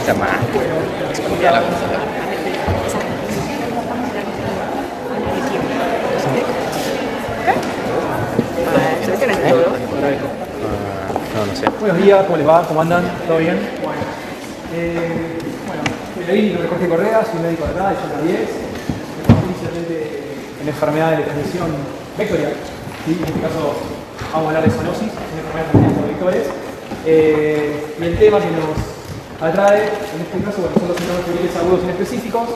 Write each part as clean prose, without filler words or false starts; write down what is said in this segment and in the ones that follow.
Puta madre. Ya la consola. No sé. Buenos días, ¿cómo les va? ¿Cómo andan? ¿Todo bien? Bueno, soy mi nombre es Jorge Correa, soy médico de acá, de Yota 10. Trabajo inicialmente en enfermedades de transmisión vectorial. ¿Sí? En este caso vamos a hablar de zoonosis, una enfermedad de transmisión por vectores. Y el tema que nos atrae, en este caso, bueno, son los síndromes febriles agudos inespecíficos,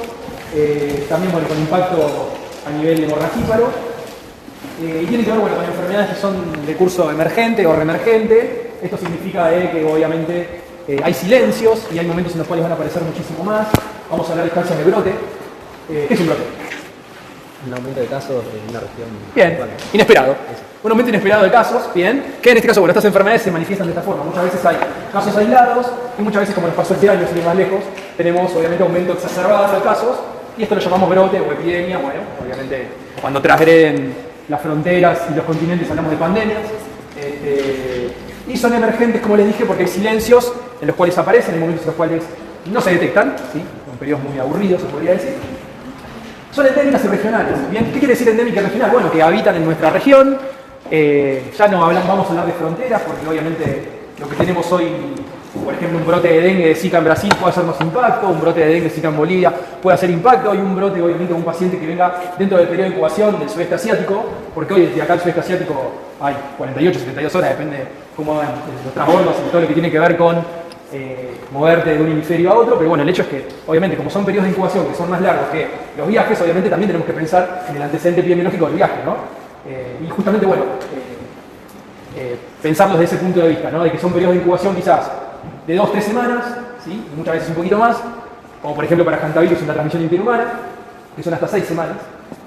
también bueno, con impacto a nivel hemorragíparo. Y tiene que ver bueno, con enfermedades que son de curso emergente o reemergente. Esto significa que obviamente hay silencios y hay momentos en los cuales van a aparecer muchísimo más. Vamos a hablar de estancias de brote. ¿Qué es un brote? Un aumento de casos en una región. Bien, inesperado. Un aumento inesperado de casos, bien, que en este caso, bueno, estas enfermedades se manifiestan de esta forma. Muchas veces hay casos aislados y muchas veces, como nos pasó este año, sin ir más lejos, tenemos obviamente aumento exacerbado de casos y esto lo llamamos brote o epidemia. Bueno, obviamente cuando transgreden las fronteras y los continentes hablamos de pandemias. Y son emergentes, como les dije, porque hay silencios en los cuales aparecen, hay momentos en los cuales no se detectan, ¿sí? Son periodos muy aburridos, se podría decir. Son endémicas y regionales. Bien, ¿qué quiere decir endémica y regional? Bueno, que habitan en nuestra región. Ya no vamos a hablar de fronteras, porque obviamente lo que tenemos hoy, por ejemplo, un brote de dengue de Zika en Brasil puede hacernos impacto, un brote de dengue de Zika en Bolivia puede hacer impacto, hay un brote obviamente de un paciente que venga dentro del periodo de incubación del sudeste asiático, porque hoy desde acá el sudeste asiático hay 48, 72 horas, depende cómo van los transbordos y todo lo que tiene que ver con moverte de un hemisferio a otro, pero bueno, el hecho es que, obviamente, como son periodos de incubación que son más largos que los viajes, obviamente también tenemos que pensar en el antecedente epidemiológico del viaje, ¿no? Y justamente, bueno, pensarlos desde ese punto de vista, ¿no? De que son periodos de incubación quizás de 2-3 semanas, ¿sí? Y muchas veces un poquito más, como por ejemplo para hantavirus en la transmisión interhumana, que son hasta 6 semanas.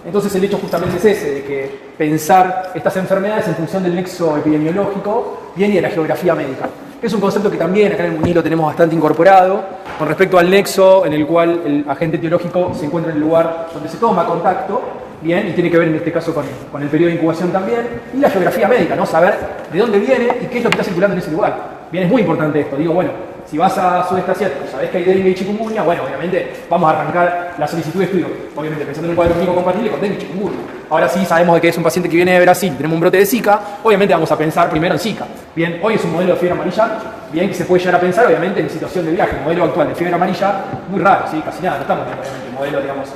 Entonces el hecho justamente es ese, de que pensar estas enfermedades en función del nexo epidemiológico bien y de la geografía médica. Es un concepto que también acá en el MUNI lo tenemos bastante incorporado con respecto al nexo en el cual el agente etiológico se encuentra en el lugar donde se toma contacto, bien, y tiene que ver en este caso con el periodo de incubación también, y la geografía médica, ¿no? Saber de dónde viene y qué es lo que está circulando en ese lugar. Bien, es muy importante esto. Digo, bueno, si vas a sudeste asiático, sabés que hay dengue y chikungunya, bueno, obviamente vamos a arrancar la solicitud de estudio, obviamente pensando en un cuadro clínico compatible con dengue y chikungunya. Ahora sí sabemos de que es un paciente que viene de Brasil, tenemos un brote de Zika, obviamente vamos a pensar primero en Zika. Bien, hoy es un modelo de fiebre amarilla, bien, que se puede llegar a pensar, obviamente, en situación de viaje. El modelo actual de fiebre amarilla, muy raro, ¿sí? Casi nada, no estamos viendo, obviamente, el modelo, digamos,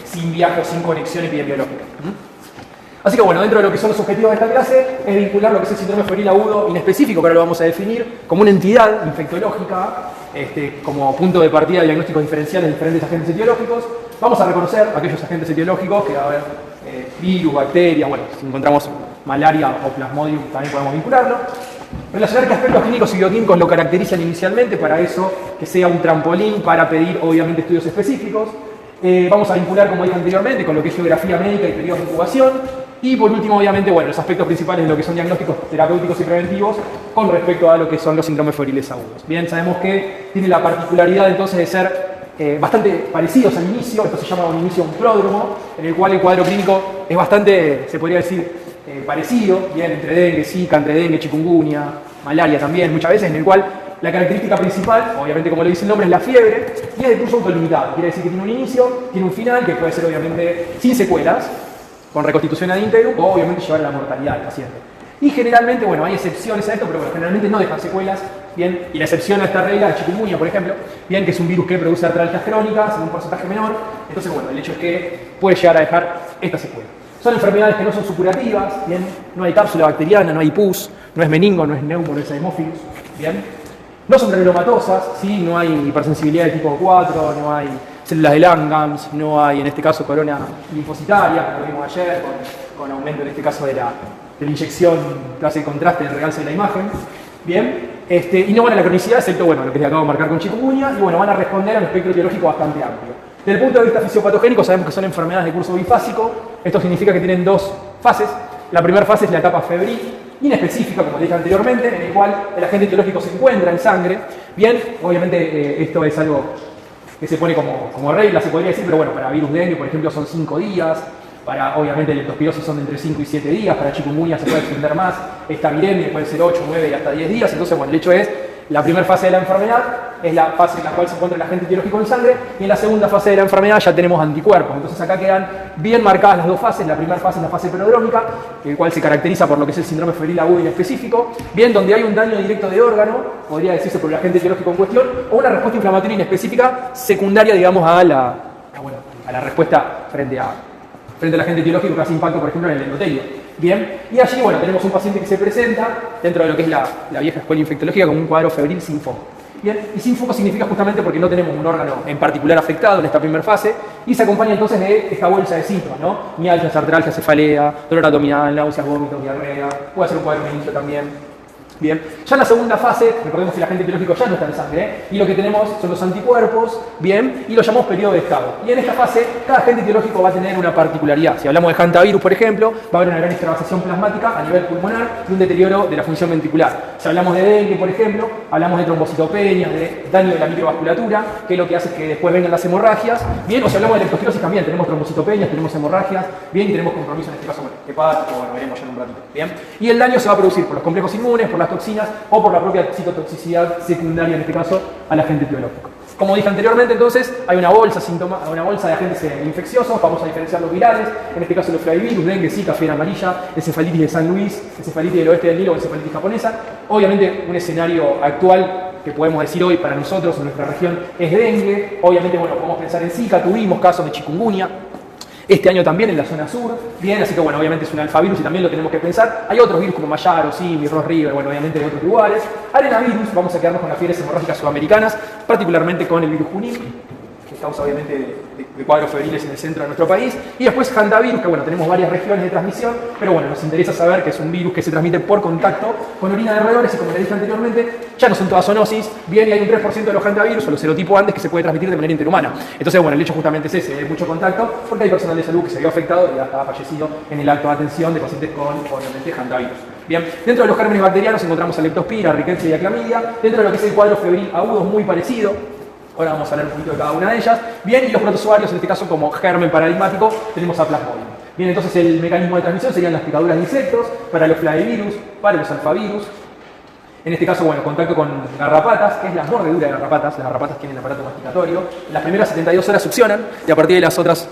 sin viaje o sin conexión epidemiológica. Así que bueno, dentro de lo que son los objetivos de esta clase es vincular lo que es el síndrome febril agudo inespecífico, que ahora lo vamos a definir como una entidad infectológica, como punto de partida de diagnósticos diferenciales de diferentes agentes etiológicos. Vamos a reconocer aquellos agentes etiológicos que va a haber virus, bacterias, bueno, si encontramos malaria o plasmodium también podemos vincularlo. Relacionar qué aspectos clínicos y bioquímicos lo caracterizan inicialmente, para eso que sea un trampolín para pedir obviamente estudios específicos. Vamos a vincular, como dije anteriormente, con lo que es geografía médica y periodos de incubación. Y por último, obviamente, bueno, los aspectos principales de lo que son diagnósticos terapéuticos y preventivos con respecto a lo que son los síndromes febriles agudos. Bien, sabemos que tiene la particularidad entonces de ser bastante parecidos al inicio. Esto se llama un inicio pródromo, en el cual el cuadro clínico es bastante, se podría decir, parecido, bien, entre dengue, Zika, entre dengue, chikungunya, malaria también, muchas veces, en el cual la característica principal, obviamente como lo dice el nombre, es la fiebre, y es de curso autolimitado. Quiere decir que tiene un inicio, tiene un final, que puede ser obviamente sin secuelas, con reconstitución ad integrum, o obviamente llevar a la mortalidad del paciente. Y generalmente, bueno, hay excepciones a esto, pero bueno, generalmente no dejan secuelas, bien, y la excepción a esta regla, el chikungunya, por ejemplo, bien, que es un virus que produce artralgias crónicas en un porcentaje menor, entonces, bueno, el hecho es que puede llegar a dejar esta secuela. Son enfermedades que no son supurativas, bien, no hay cápsula bacteriana, no hay pus, no es meningo, no es neumo, no es hemófilos, bien. No son granulomatosas, ¿sí? No hay hipersensibilidad de tipo 4, no hay células de Langhans, no hay en este caso corona linfocitaria, como vimos ayer, con aumento en este caso de la inyección que hace contraste del realce de la imagen. Bien, y no van a la cronicidad, excepto bueno, lo que les acabo de marcar con chikungunya, y bueno, van a responder a un espectro etiológico bastante amplio. Desde el punto de vista fisiopatogénico sabemos que son enfermedades de curso bifásico. Esto significa que tienen dos fases. La primera fase es la etapa febril, inespecífica, como dije anteriormente, en el cual el agente etiológico se encuentra en sangre. Bien, obviamente esto es algo que se pone como regla, se podría decir, pero bueno, para virus dengue, por ejemplo, son 5 días. Para, obviamente, leptospirosis son de entre 5 y 7 días. Para chikungunya se puede extender más. Esta viremia puede ser 8, 9 y hasta 10 días. Entonces, bueno, el hecho es la primera fase de la enfermedad es la fase en la cual se encuentra el agente etiológico en sangre, y en la segunda fase de la enfermedad ya tenemos anticuerpos. Entonces acá quedan bien marcadas las dos fases. La primera fase es la fase prodrómica, el cual se caracteriza por lo que es el síndrome febril agudo inespecífico, bien donde hay un daño directo de órgano, podría decirse por el agente etiológico en cuestión, o una respuesta inflamatoria inespecífica secundaria, digamos, a la respuesta frente al agente etiológico que hace impacto, por ejemplo, en el endotelio. Bien, y allí, bueno, tenemos un paciente que se presenta dentro de lo que es la vieja escuela infectológica como un cuadro febril sin foco. Bien, y sin foco significa justamente porque no tenemos un órgano en particular afectado en esta primera fase, y se acompaña entonces de esta bolsa de síntomas, ¿no? Mialgias, artralgia, cefalea, dolor abdominal, náuseas, vómitos, diarrea, puede ser un cuadro de inicio también. Bien, ya en la segunda fase, recordemos que el agente etiológico ya no está en sangre, y lo que tenemos son los anticuerpos, bien, y lo llamamos periodo de estado. Y en esta fase, cada agente etiológico va a tener una particularidad. Si hablamos de hantavirus, por ejemplo, va a haber una gran extravasación plasmática a nivel pulmonar y un deterioro de la función ventricular. Si hablamos de dengue, por ejemplo, hablamos de trombocitopenias, de daño de la microvasculatura, que es lo que hace que después vengan las hemorragias. Bien, o si hablamos de leptospirosis también, tenemos trombocitopenias, tenemos hemorragias, bien, y tenemos compromiso en este caso, hepático, bueno, veremos ya en un ratito. Bien, y el daño se va a producir por los complejos inmunes, por las toxinas o por la propia citotoxicidad secundaria, en este caso, al agente etiológico. Como dije anteriormente, entonces, hay una bolsa de agentes infecciosos, vamos a diferenciar los virales, en este caso los flavivirus, dengue, zika, fiebre amarilla, encefalitis de San Luis, encefalitis del oeste del Nilo o encefalitis japonesa. Obviamente, un escenario actual que podemos decir hoy para nosotros en nuestra región es dengue. Obviamente, bueno, podemos pensar en zika, tuvimos casos de chikungunya. Este año también en la zona sur, bien, así que bueno, obviamente es un alfavirus y también lo tenemos que pensar. Hay otros virus como Mayaro, Simi, Ross River, bueno, obviamente de otros lugares. Arenavirus, vamos a quedarnos con las fiebres hemorrágicas sudamericanas, particularmente con el virus Junín, que causa obviamente de cuadros febriles en el centro de nuestro país. Y después hantavirus, que bueno, tenemos varias regiones de transmisión, pero bueno, nos interesa saber que es un virus que se transmite por contacto con orina de roedores y como les dije anteriormente, ya no son todas zoonosis, bien, y hay un 3% de los hantavirus o los serotipo antes que se puede transmitir de manera interhumana. Entonces, bueno, el hecho justamente es ese, hay mucho contacto, porque hay personal de salud que se vio afectado y hasta ha fallecido en el acto de atención de pacientes con, obviamente, hantavirus. Bien, dentro de los gérmenes bacterianos encontramos a leptospira, rickettsia y a clamidia, dentro de lo que es el cuadro febril agudo muy parecido. Ahora vamos a hablar un poquito de cada una de ellas. Bien, y los protozoarios, en este caso como germen paradigmático, tenemos a Plasmodium. Bien, entonces el mecanismo de transmisión serían las picaduras de insectos, para los flavivirus, para los alfavirus. En este caso, bueno, contacto con garrapatas, que es la mordedura de garrapatas. Las garrapatas tienen aparato masticatorio. Las primeras 72 horas succionan y a partir de las otras,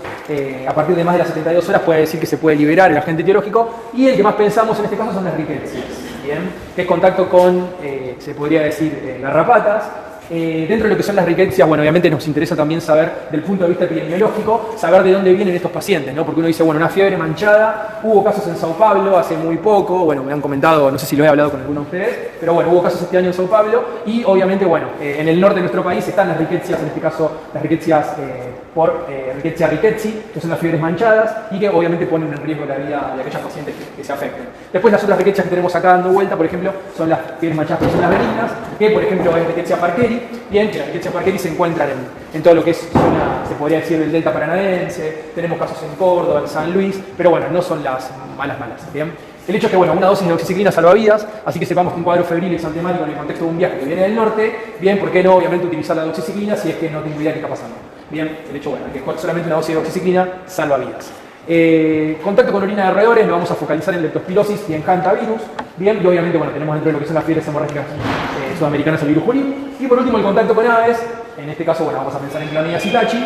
a partir de más de las 72 horas puede decir que se puede liberar el agente etiológico. Y el que más pensamos en este caso son las rickettsias, bien, que es contacto con, se podría decir, garrapatas. Dentro de lo que son las rickettsias, bueno, obviamente nos interesa también saber, del punto de vista epidemiológico, saber de dónde vienen estos pacientes, ¿no? Porque uno dice, bueno, una fiebre manchada, hubo casos en Sao Paulo hace muy poco, bueno, me han comentado, no sé si lo he hablado con alguno de ustedes, pero bueno, hubo casos este año en Sao Paulo y obviamente, bueno, en el norte de nuestro país están las rickettsias, en este caso las rickettsias por Rickettsia rickettsii, que son las fiebres manchadas y que obviamente ponen en riesgo la vida de aquellos pacientes que se afecten. Después las otras rickettsias que tenemos acá dando vuelta, por ejemplo, son las fiebres manchadas que son las benignas, que por ejemplo es Rickettsia parkeri, bien, que la Rickettsia parkeri se encuentra en todo lo que es zona, se podría decir, del delta paranaense, tenemos casos en Córdoba, en San Luis, pero bueno, no son las malas, bien. El hecho es que, bueno, una dosis de oxiciclina salva vidas, así que sepamos que un cuadro febril exantemático en el contexto de un viaje que viene del norte, bien, ¿por qué no, obviamente, utilizar la doxiciclina si es que no tengo idea de qué está pasando? Bien, el hecho, bueno, que solamente una dosis de oxiciclina salva vidas. Contacto con orina de roedores, lo vamos a focalizar en leptospirosis y en hantavirus. Bien, y obviamente, bueno, tenemos dentro de lo que son las fiebres hemorrágicas sudamericanas el virus Junín. Y por último, el contacto con aves, en este caso, bueno, vamos a pensar en Clamidia psittaci.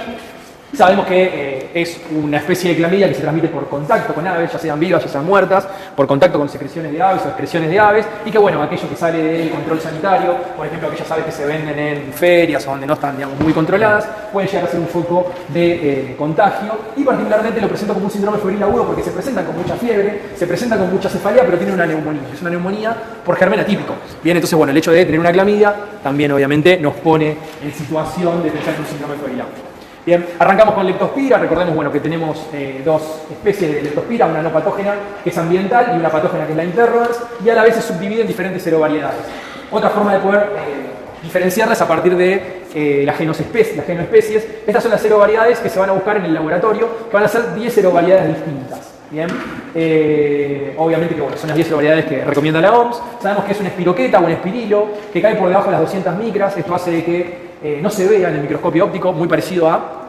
Sabemos que es una especie de clamidia que se transmite por contacto con aves, ya sean vivas, ya sean muertas, por contacto con secreciones de aves o excreciones de aves, y que bueno, aquello que sale del control sanitario, por ejemplo, aquellas aves que se venden en ferias o donde no están, digamos, muy controladas, pueden llegar a ser un foco de contagio, y particularmente lo presento como un síndrome febril agudo porque se presentan con mucha fiebre, se presentan con mucha cefalea, pero tienen una neumonía, es una neumonía por germen atípico. Bien, entonces bueno, el hecho de tener una clamidia también obviamente nos pone en situación de pensar en un síndrome febril agudo. Bien, arrancamos con leptospira. Recordemos, bueno, que tenemos dos especies de leptospira, una no patógena que es ambiental y una patógena que es la interrodens, y a la vez se subdivide en diferentes serovariedades. Otra forma de poder diferenciarlas a partir de las genoespecies. Estas son las serovariedades que se van a buscar en el laboratorio, que van a ser 10 serovariedades distintas. Bien, obviamente que bueno, son las 10 serovariedades que recomienda la OMS. Sabemos que es un espiroqueta o un espirilo que cae por debajo de las 200 micras. Esto hace de que no se vea en el microscopio óptico, muy parecido a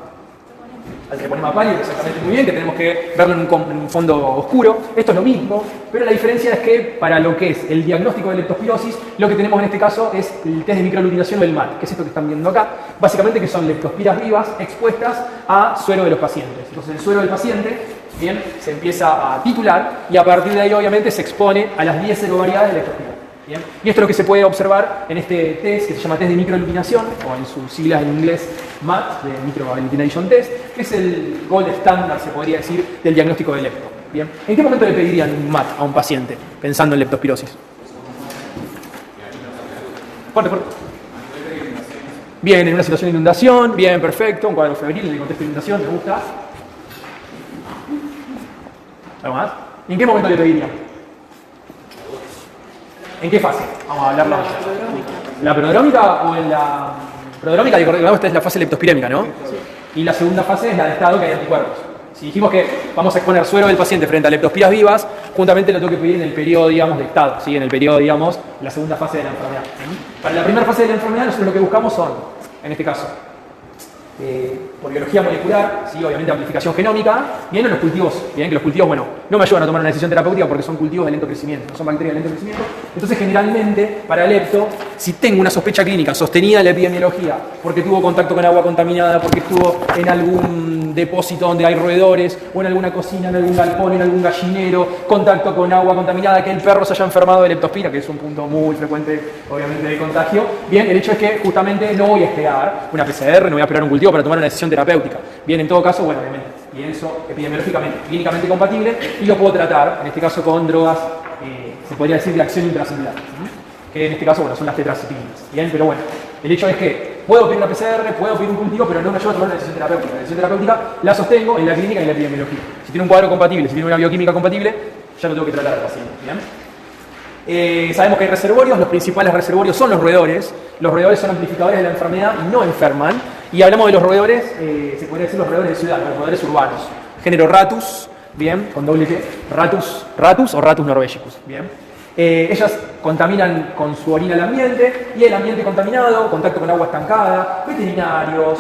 al que le ponemos a pálido, exactamente muy bien, que tenemos que verlo en un fondo oscuro. Esto es lo mismo, pero la diferencia es que para lo que es el diagnóstico de leptospirosis, lo que tenemos en este caso es el test de microaglutinación o el MAT, que es esto que están viendo acá. Básicamente que son leptospiras vivas expuestas a suero de los pacientes. Entonces el suero del paciente, bien, se empieza a titular y a partir de ahí obviamente se expone a las 10 serovariedades de leptospira. Bien. Y esto es lo que se puede observar en este test que se llama test de microaglutinación, o en sus siglas en inglés MAT, de Microagglutination Test, que es el gold standard, se podría decir, del diagnóstico de lepto. Bien. ¿En qué momento le pedirían un MAT a un paciente pensando en leptospirosis? Fuerte, fuerte. Bien, en una situación de inundación, bien, perfecto, un cuadro febril en el contexto de inundación, me gusta. ¿Algo más? ¿Y en qué momento le pedirían? ¿En qué fase? Vamos a hablarla. ¿La prodrómica o en la prodrómica? Esta es la fase leptospirémica, ¿no? Sí. Y la segunda fase es la de estado que hay anticuerpos. Si dijimos que vamos a exponer suero del paciente frente a leptospiras vivas, juntamente lo tengo que pedir en el periodo, digamos, de estado, ¿sí? En el periodo, digamos, la segunda fase de la enfermedad. Para la primera fase de la enfermedad, nosotros lo que buscamos son, en este caso, por biología molecular, ¿sí? Obviamente amplificación genómica, bien, en los cultivos, bien, que los cultivos, bueno, no me ayudan a tomar una decisión terapéutica porque son cultivos de lento crecimiento, no son bacterias de lento crecimiento. Entonces, generalmente, para lepto, si tengo una sospecha clínica sostenida en la epidemiología, porque tuvo contacto con agua contaminada, porque estuvo en algún depósito donde hay roedores, o en alguna cocina, en algún galpón, en algún gallinero, contacto con agua contaminada, que el perro se haya enfermado de leptospira, que es un punto muy frecuente, obviamente, de contagio, bien, el hecho es que justamente no voy a esperar una PCR, no voy a esperar un cultivo para tomar una decisión terapéutica. Bien, en todo caso, bueno, obviamente, pienso epidemiológicamente, clínicamente compatible y lo puedo tratar, en este caso con drogas, se podría decir de acción intracelular, que en este caso, bueno, son las tetraciclinas. Bien, pero bueno, el hecho es que puedo pedir una PCR, puedo pedir un cultivo, pero no me ayuda a tomar una decisión terapéutica. La decisión terapéutica la sostengo en la clínica y en la epidemiología. Si tiene un cuadro compatible, si tiene una bioquímica compatible, ya lo tengo que tratar al paciente. ¿Bien? Sabemos que hay reservorios, los principales reservorios son los roedores. Los roedores son amplificadores de la enfermedad y no enferman. Y hablamos de los roedores, se podría decir los roedores de ciudad, los roedores urbanos. Género Ratus, bien, con doble T, Ratus o Ratus norvegicus, bien. Ellas contaminan con su orina el ambiente y el ambiente contaminado, contacto con agua estancada, veterinarios,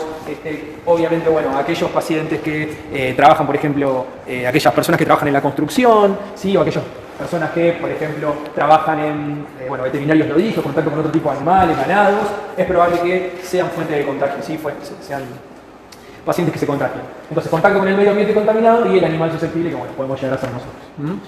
obviamente, bueno, aquellos pacientes que trabajan, por ejemplo, aquellas personas que trabajan en la construcción, ¿sí? O aquellas personas que, por ejemplo, trabajan en, bueno, veterinarios lo dijo, contacto con otro tipo de animales, ganados, es probable que sean fuente de contagio, ¿sí? Sean pacientes que se contagian. Entonces, contacto con el medio ambiente contaminado y el animal susceptible que, bueno, podemos llegar a ser nosotros.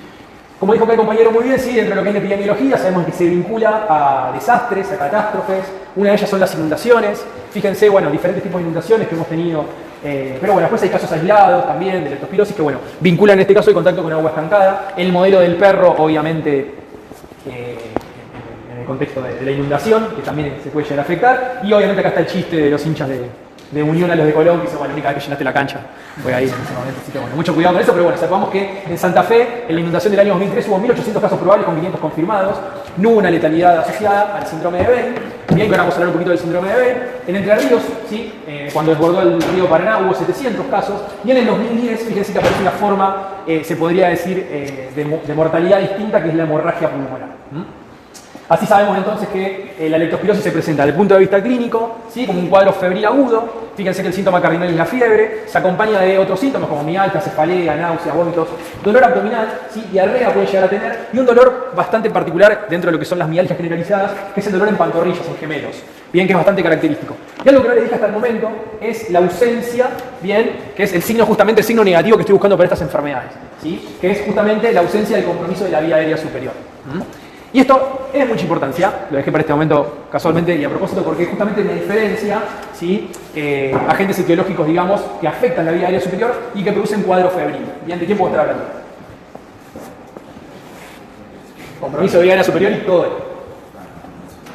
Como dijo acá el compañero muy bien, sí, dentro de lo que es la epidemiología sabemos que se vincula a desastres, a catástrofes. Una de ellas son las inundaciones. Fíjense, bueno, diferentes tipos de inundaciones que hemos tenido. Pero bueno, después hay casos aislados también de leptospirosis que, bueno, vinculan en este caso el contacto con agua estancada. El modelo del perro, obviamente, en el contexto de la inundación, que también se puede llegar a afectar. Y obviamente acá está el chiste de los hinchas de Unión a los de Colón, que dicen, bueno, la única vez que llenaste la cancha fue ahí en ese momento. Así que, bueno, mucho cuidado con eso, pero bueno, sepamos que en Santa Fe, en la inundación del año 2003, hubo 1.800 casos probables con 500 confirmados. No hubo una letalidad asociada al síndrome de Bell. Bien, que ahora vamos a hablar un poquito del síndrome de Bell. En Entre Ríos, ¿sí? Cuando desbordó el río Paraná, hubo 700 casos. Y en el 2010, fíjense que apareció una forma, se podría decir, de mortalidad distinta, que es la hemorragia pulmonar. Así sabemos entonces que la leptospirosis se presenta desde el punto de vista clínico, ¿sí? Como un cuadro febril agudo. Fíjense que el síntoma cardinal es la fiebre, se acompaña de otros síntomas como mialgia, cefalea, náuseas, vómitos, dolor abdominal, ¿sí? Diarrea puede llegar a tener, y un dolor bastante particular dentro de lo que son las mialgias generalizadas, que es el dolor en pantorrillas, en gemelos, bien, que es bastante característico. Y algo que no les dije hasta el momento es la ausencia, bien, que es el signo, justamente el signo negativo que estoy buscando para estas enfermedades, ¿sí? Que es justamente la ausencia del compromiso de la vía aérea superior. Y esto es de mucha importancia, lo dejé para este momento casualmente y a propósito porque justamente me diferencia, ¿sí? Agentes etiológicos, digamos, que afectan la vía aérea superior y que producen cuadro febril. Bien, ¿de quién puedo estar hablando? Compromiso de vía aérea superior y todo.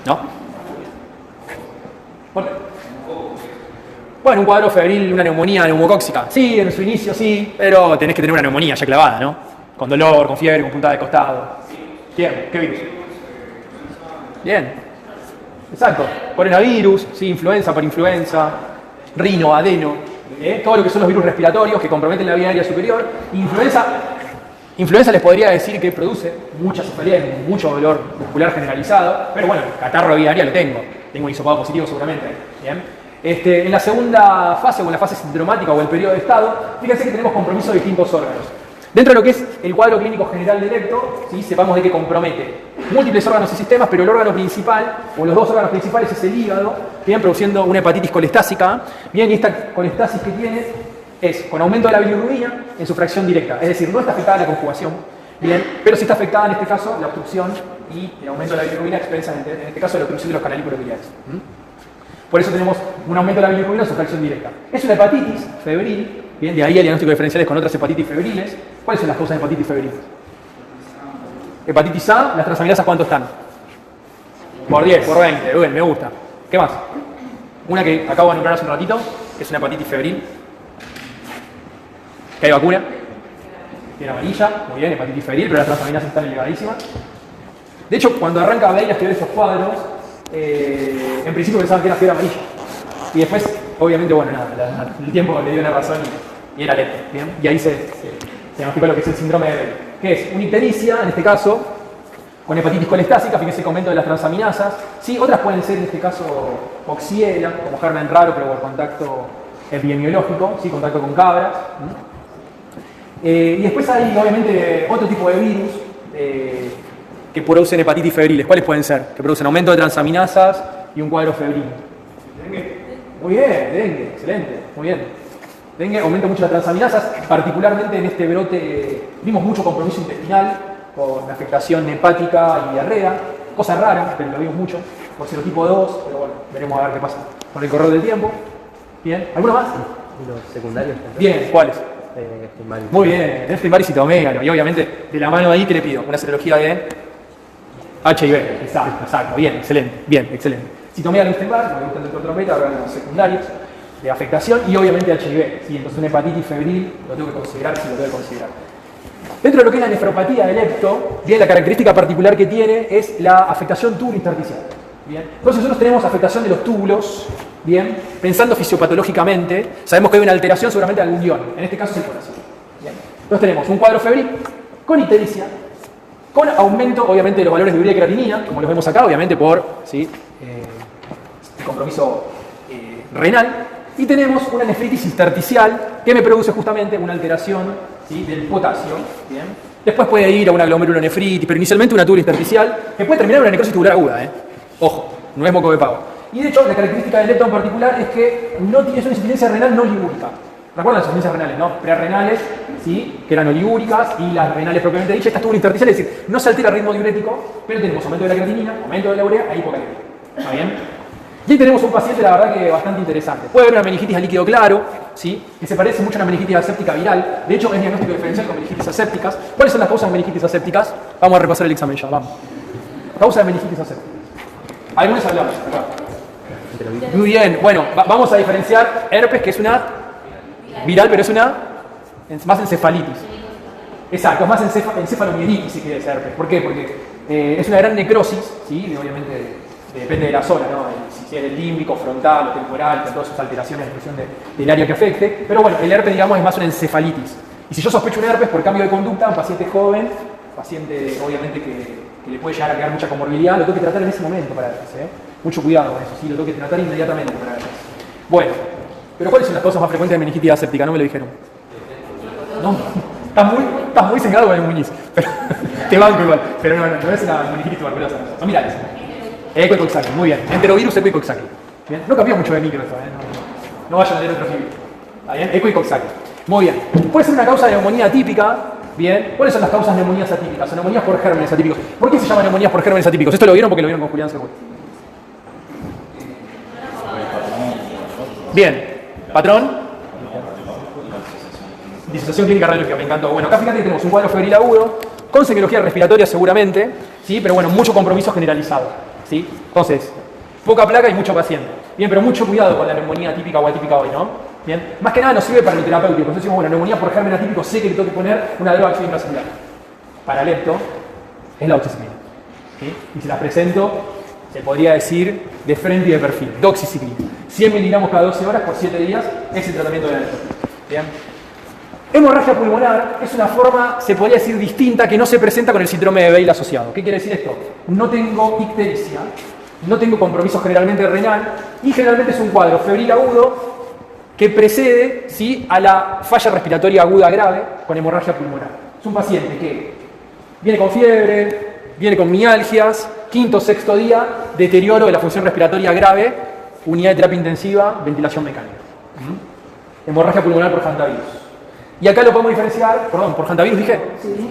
¿No? ¿Por qué? Bueno, un cuadro febril, una neumonía neumocóxica. Sí, en su inicio sí, pero tenés que tener una neumonía ya clavada, ¿no? Con dolor, con fiebre, con puntada de costado. ¿Quién? ¿Qué virus? Bien. Exacto. Coronavirus, sí, influenza por influenza, rino, adeno, todo lo que son los virus respiratorios que comprometen la vía aérea superior. Influenza les podría decir que produce mucha cefalea y mucho dolor muscular generalizado, pero bueno, catarro de vía aérea lo tengo. Tengo un hisopado positivo seguramente. Bien. En la segunda fase, o en la fase sindromática o el periodo de estado, fíjense que tenemos compromiso de distintos órganos. Dentro de lo que es el cuadro clínico general de electro, ¿sí? Sepamos de que compromete múltiples órganos y sistemas, pero el órgano principal, o los dos órganos principales, es el hígado, bien, produciendo una hepatitis colestásica. Bien, y esta colestasis que tiene es con aumento de la bilirrubina en su fracción directa, es decir, no está afectada la conjugación, bien, pero sí está afectada en este caso la obstrucción y el aumento de la bilirrubina expresa en este caso la obstrucción de los canalículos biliares. Por eso tenemos un aumento de la bilirrubina en su fracción directa. Es una hepatitis febril, bien, de ahí el diagnóstico diferencial con otras hepatitis febriles. ¿Cuáles son las causas de hepatitis febril? Hepatitis A, las transaminasas, ¿cuánto están? Por 10, por 20, bien, me gusta. ¿Qué más? Una que acabo de nombrar hace un ratito, que es una hepatitis febril. Que hay vacuna. Tiene amarilla, muy bien, hepatitis febril, pero las transaminasas están elevadísimas. De hecho, cuando arranca a ver y a estudiar esos cuadros, en principio pensaban que era fiebre amarilla. Y después, obviamente, bueno, nada, el tiempo le dio una razón y era lento. ¿Bien? Y ahí se diagnostica lo que es el síndrome de Bell, que es una ictericia, en este caso, con hepatitis colestásica, fíjense el aumento de las transaminasas. Sí, otras pueden ser, en este caso, Oxiela, como germen raro, pero por contacto epidemiológico, ¿sí? Contacto con cabras. Y después hay, obviamente, otro tipo de virus que producen hepatitis febriles. ¿Cuáles pueden ser? Que producen aumento de transaminasas y un cuadro febril. Dengue. Muy bien, dengue, excelente, muy bien. Dengue aumenta mucho las transaminasas, particularmente en este brote vimos mucho compromiso intestinal con afectación hepática y diarrea, cosa rara, pero lo vimos mucho, por serotipo 2, pero bueno, veremos a ver qué pasa con el correr del tiempo. Bien, ¿alguno más? Los secundarios. Bien, ¿cuáles? Primario. Muy bien, tenés primario y citomegalo, y obviamente de la mano de ahí, ¿qué le pido? Una serología de HIV. Exacto, bien, excelente. Citomegalo y Epstein-Barr, me gustan dentro de trompeta, órganos secundarios de afectación y obviamente HIV. ¿Sí? Entonces una hepatitis febril lo tengo que considerar, sí lo tengo que considerar. Dentro de lo que es la nefropatía del lepto, bien, la característica particular que tiene es la afectación tubulo-intersticial. Bien. Entonces nosotros tenemos afectación de los túbulos, bien, pensando fisiopatológicamente, sabemos que hay una alteración seguramente de algún ion, en este caso es el corazón. Bien. Entonces tenemos un cuadro febril con ictericia, con aumento obviamente de los valores de urea y creatinina, como los vemos acá, obviamente por ¿sí? Compromiso renal, y tenemos una nefritis intersticial que me produce justamente una alteración ¿sí? del potasio. Bien. Después puede ir a una glomerulonefritis, pero inicialmente una tubular intersticial que puede terminar en una necrosis tubular aguda. Ojo, no es moco de pavo. Y de hecho, la característica del lepto en particular es que no tiene una insuficiencia renal no ligúrica. ¿Recuerdan las insuficiencias renales, no? Prerrenales, ¿sí? Que eran oligúricas, y las renales propiamente dichas, estas tubular intersticiales, es decir, no se altera el ritmo diurético, pero tenemos aumento de la creatinina, aumento de la urea e hipocalemia. ¿Está bien? Y ahí tenemos un paciente, la verdad, que bastante interesante. Puede haber una meningitis a líquido claro, ¿sí? Que se parece mucho a una meningitis aséptica viral. De hecho, es diagnóstico diferencial con meningitis asépticas. ¿Cuáles son las causas de meningitis asépticas? Vamos a repasar el examen ya, vamos. Causa de meningitis aséptica. Algunos hablamos, acá. Muy bien, bueno, vamos a diferenciar herpes, que es una viral, pero es una más encefalitis. Exacto, es más encefalomielitis, si quieres, herpes. ¿Por qué? Porque es una gran necrosis, ¿sí? Obviamente depende de la zona, ¿no? Si es el límbico, frontal o temporal, con todas sus alteraciones en función del área que afecte. Pero bueno, el herpes, digamos, es más una encefalitis. Y si yo sospecho un herpes por cambio de conducta, un paciente joven, paciente obviamente que le puede llegar a quedar mucha comorbilidad, lo tengo que tratar en ese momento para herpes, ¿eh? Mucho cuidado con eso, sí, lo tengo que tratar inmediatamente para herpes. Bueno, pero ¿cuáles son las causas más frecuentes de meningitis aséptica? No me lo dijeron. No, estás muy cegado con el Muñiz, pero te banco igual, pero no es una meningitis tuberculosa, son virales. Eco y Coxsackie, muy bien. Enterovirus, Eco y Coxsackie. Bien, no cambió mucho de micro esto, no vayan a leer otro libro. ¿Está bien? Eco y Coxsackie. Muy bien. Puede ser una causa de neumonía atípica. Bien. ¿Cuáles son las causas de neumonías atípicas? O neumonías por gérmenes atípicos. ¿Por qué se llaman neumonías por gérmenes atípicos? Esto lo vieron porque lo vieron con Julián Seguro. Bien. Patrón. Disociación clínica radiológica, me encantó. Bueno, acá fíjate que tenemos un cuadro febril agudo, con semiología respiratoria seguramente, ¿sí? Pero bueno, mucho compromiso generalizado. ¿Sí? Entonces, poca placa y mucho paciente. Bien, pero mucho cuidado con la neumonía atípica o atípica hoy, ¿no? Bien, más que nada nos sirve para lo terapéutico. Entonces decimos, bueno, neumonía por germen atípico, sé que le tengo que poner una droga intracelular. Para lepto es la doxiciclina. ¿Sí? Y si las presento, se podría decir de frente y de perfil. Doxiciclina. 100 miligramos cada 12 horas por 7 días es el tratamiento de la lepto. Bien. Hemorragia pulmonar es una forma, se podría decir, distinta que no se presenta con el síndrome de Bale asociado. ¿Qué quiere decir esto? No tengo ictericia, no tengo compromiso generalmente renal y generalmente es un cuadro febril agudo que precede, ¿sí?, a la falla respiratoria aguda grave con hemorragia pulmonar. Es un paciente que viene con fiebre, viene con mialgias, quinto o sexto día, deterioro de la función respiratoria grave, unidad de terapia intensiva, ventilación mecánica. Hemorragia pulmonar por hantavirus. Y acá lo podemos diferenciar, perdón, ¿por hantavirus dije? Sí.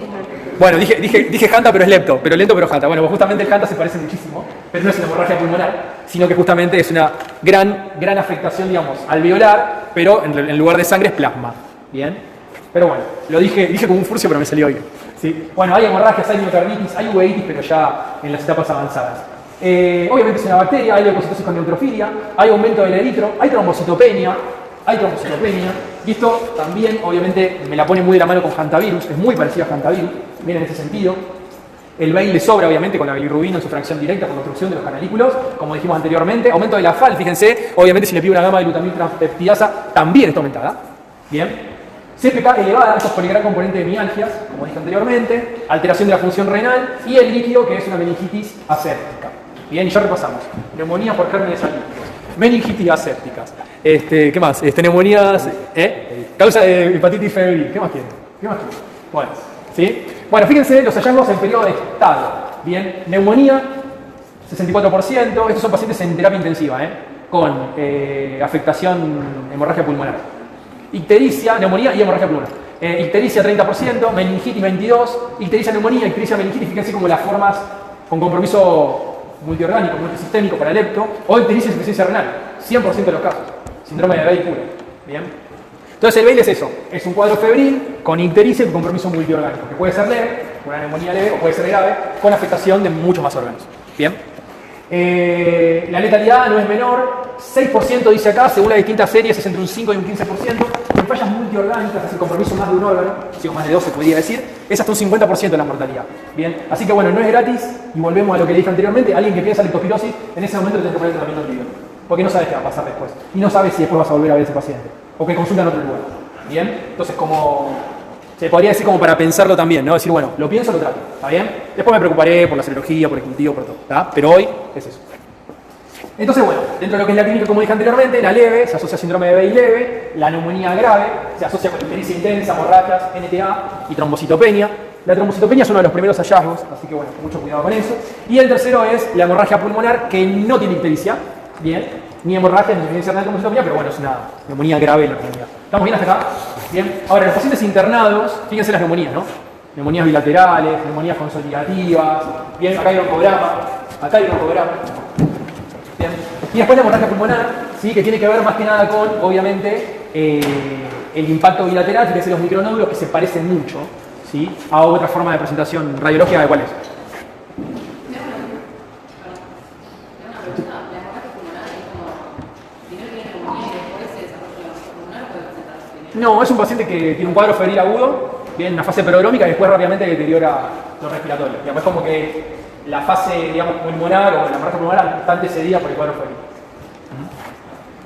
Bueno, dije hanta, pero es lento pero hanta. Bueno, pues justamente el hanta se parece muchísimo, pero no es una hemorragia pulmonar, sino que justamente es una gran afectación, digamos, alveolar, pero en lugar de sangre es plasma. ¿Bien? Pero bueno, lo dije como un furcio, pero me salió bien. ¿Sí? Bueno, hay hemorragias, hay miocarditis, hay uveitis, pero ya en las etapas avanzadas. Obviamente es una bacteria, hay leucocitosis con neutrofilia, hay aumento del eritro, hay trombocitopenia, y esto también, obviamente, me la pone muy de la mano con hantavirus, es muy parecido a hantavirus, viene en ese sentido. El bail le sobra, obviamente, con la bilirrubina en su fracción directa por obstrucción de los canalículos, como dijimos anteriormente. Aumento de la FAL, fíjense, obviamente si le pido una gama de glutamil transpeptidasa, también está aumentada. Bien. CPK elevada, esto es por el gran componente de mialgias, como dije anteriormente, alteración de la función renal y el líquido, que es una meningitis aséptica. Bien, y ya repasamos. Neumonía por gérmenes alíticos, meningitis asépticas. ¿Qué más? Neumonías, causa de hepatitis febril. ¿Qué más quieren? Bueno, ¿sí? Bueno, fíjense los hallazgos en periodo de estado. Bien, neumonía, 64%. Estos son pacientes en terapia intensiva, con afectación hemorragia pulmonar. Ictericia, neumonía y hemorragia pulmonar. Ictericia 30%, meningitis 22%, ictericia neumonía, ictericia meningitis, fíjense como las formas con compromiso multiorgánico, multisistémico para lepto, o ictericia insuficiencia renal, 100% de los casos. Síndrome de Bale puro. Bien. Entonces el Bale es eso, es un cuadro febril con ictericia y con compromiso multiorgánico, que puede ser leve, una neumonía leve, o puede ser grave, con afectación de muchos más órganos. Bien. La letalidad no es menor, 6% dice acá, según las distintas series es entre un 5 y un 15%. En fallas multiorgánicas, es el compromiso más de un órgano, si o más de 2 se podría decir, es hasta un 50% de la mortalidad. Bien, así que bueno, no es gratis, y volvemos a lo que le dije anteriormente, alguien que piensa leptospirosis, en ese momento tiene que poner el tratamiento antibiótico, porque no sabes qué va a pasar después, y no sabes si después vas a volver a ver a ese paciente, o que consulta en otro lugar. Bien, entonces como se podría decir como para pensarlo también, ¿no? Decir, bueno, lo pienso, lo trato, ¿está bien? Después me preocuparé por la serología, por el cultivo, por todo, ¿está? Pero hoy es eso. Entonces, bueno, dentro de lo que es la clínica, como dije anteriormente, la leve se asocia a síndrome de Bale leve, la neumonía grave se asocia con ictericia intensa, hemorragias, NTA y trombocitopenia. La trombocitopenia es uno de los primeros hallazgos, así que bueno, mucho cuidado con eso. Y el tercero es la hemorragia pulmonar, que no tiene ictericia, bien, ni hemorragia ni insuficiencia renal trombocitopenia, pero bueno, es una neumonía grave en la comunidad. ¿Estamos bien hasta acá? Bien. Ahora, los pacientes internados, fíjense las neumonías, ¿no? Neumonías bilaterales, neumonías consolidativas, bien, acá hay broncograma, bien. Y después la hemorragia pulmonar, ¿sí?, que tiene que ver más que nada con, obviamente, el impacto bilateral, fíjense los micronódulos que se parecen mucho, ¿sí?, a otra forma de presentación radiológica. ¿De cuál es? No, es un paciente que tiene un cuadro febril agudo, tiene una fase prodrómica y después rápidamente deteriora lo respiratorio. Digamos, es como que la fase, digamos, pulmonar o la hemorragia pulmonar está antecedida por el cuadro febril.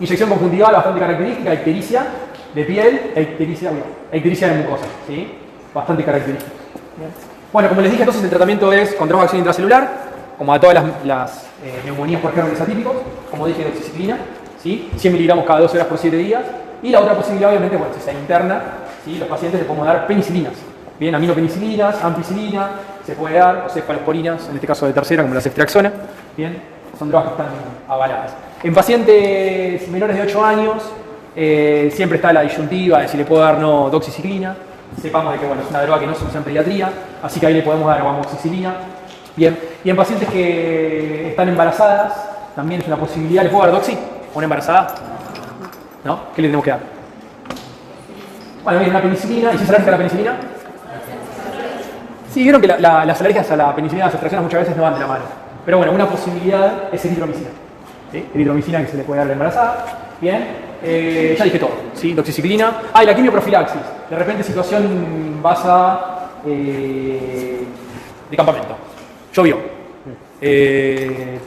Inyección conjuntival bastante característica, ictericia de piel e ictericia de mucosa, ¿sí? Bastante característica. Bien. Bueno, como les dije, entonces el tratamiento es con droga de acción intracelular, como a todas las neumonías por gérmenes atípicos, como dije, doxiciclina, ¿sí? 100 miligramos cada 12 horas por 7 días. Y la otra posibilidad, obviamente, bueno, si se interna, ¿sí?, los pacientes les podemos dar penicilinas. Bien, aminopenicilinas, ampicilina, se puede dar, o cefalosporinas, en este caso de tercera, como la ceftriaxona. Bien, son drogas que están avaladas. En pacientes menores de 8 años, siempre está la disyuntiva de si le puedo dar no doxiciclina. Sepamos de que, bueno, es una droga que no se usa en pediatría, así que ahí le podemos dar amoxicilina. Bien, y en pacientes que están embarazadas, también es una posibilidad. ¿Le puedo dar doxi a una embarazada? ¿No? ¿Qué le tenemos que dar? Bueno, bien, una penicilina. ¿Y si es alérgica a la penicilina? Sí, vieron que las alergias a la penicilina, las ceftriaxonas muchas veces no van de la mano. Pero bueno, una posibilidad es eritromicina. ¿Sí? Eritromicina que se le puede dar a la embarazada. Bien. Ya dije todo. ¿Sí? Doxiciclina. Y la quimioprofilaxis. De repente situación basa de campamento. Llovió.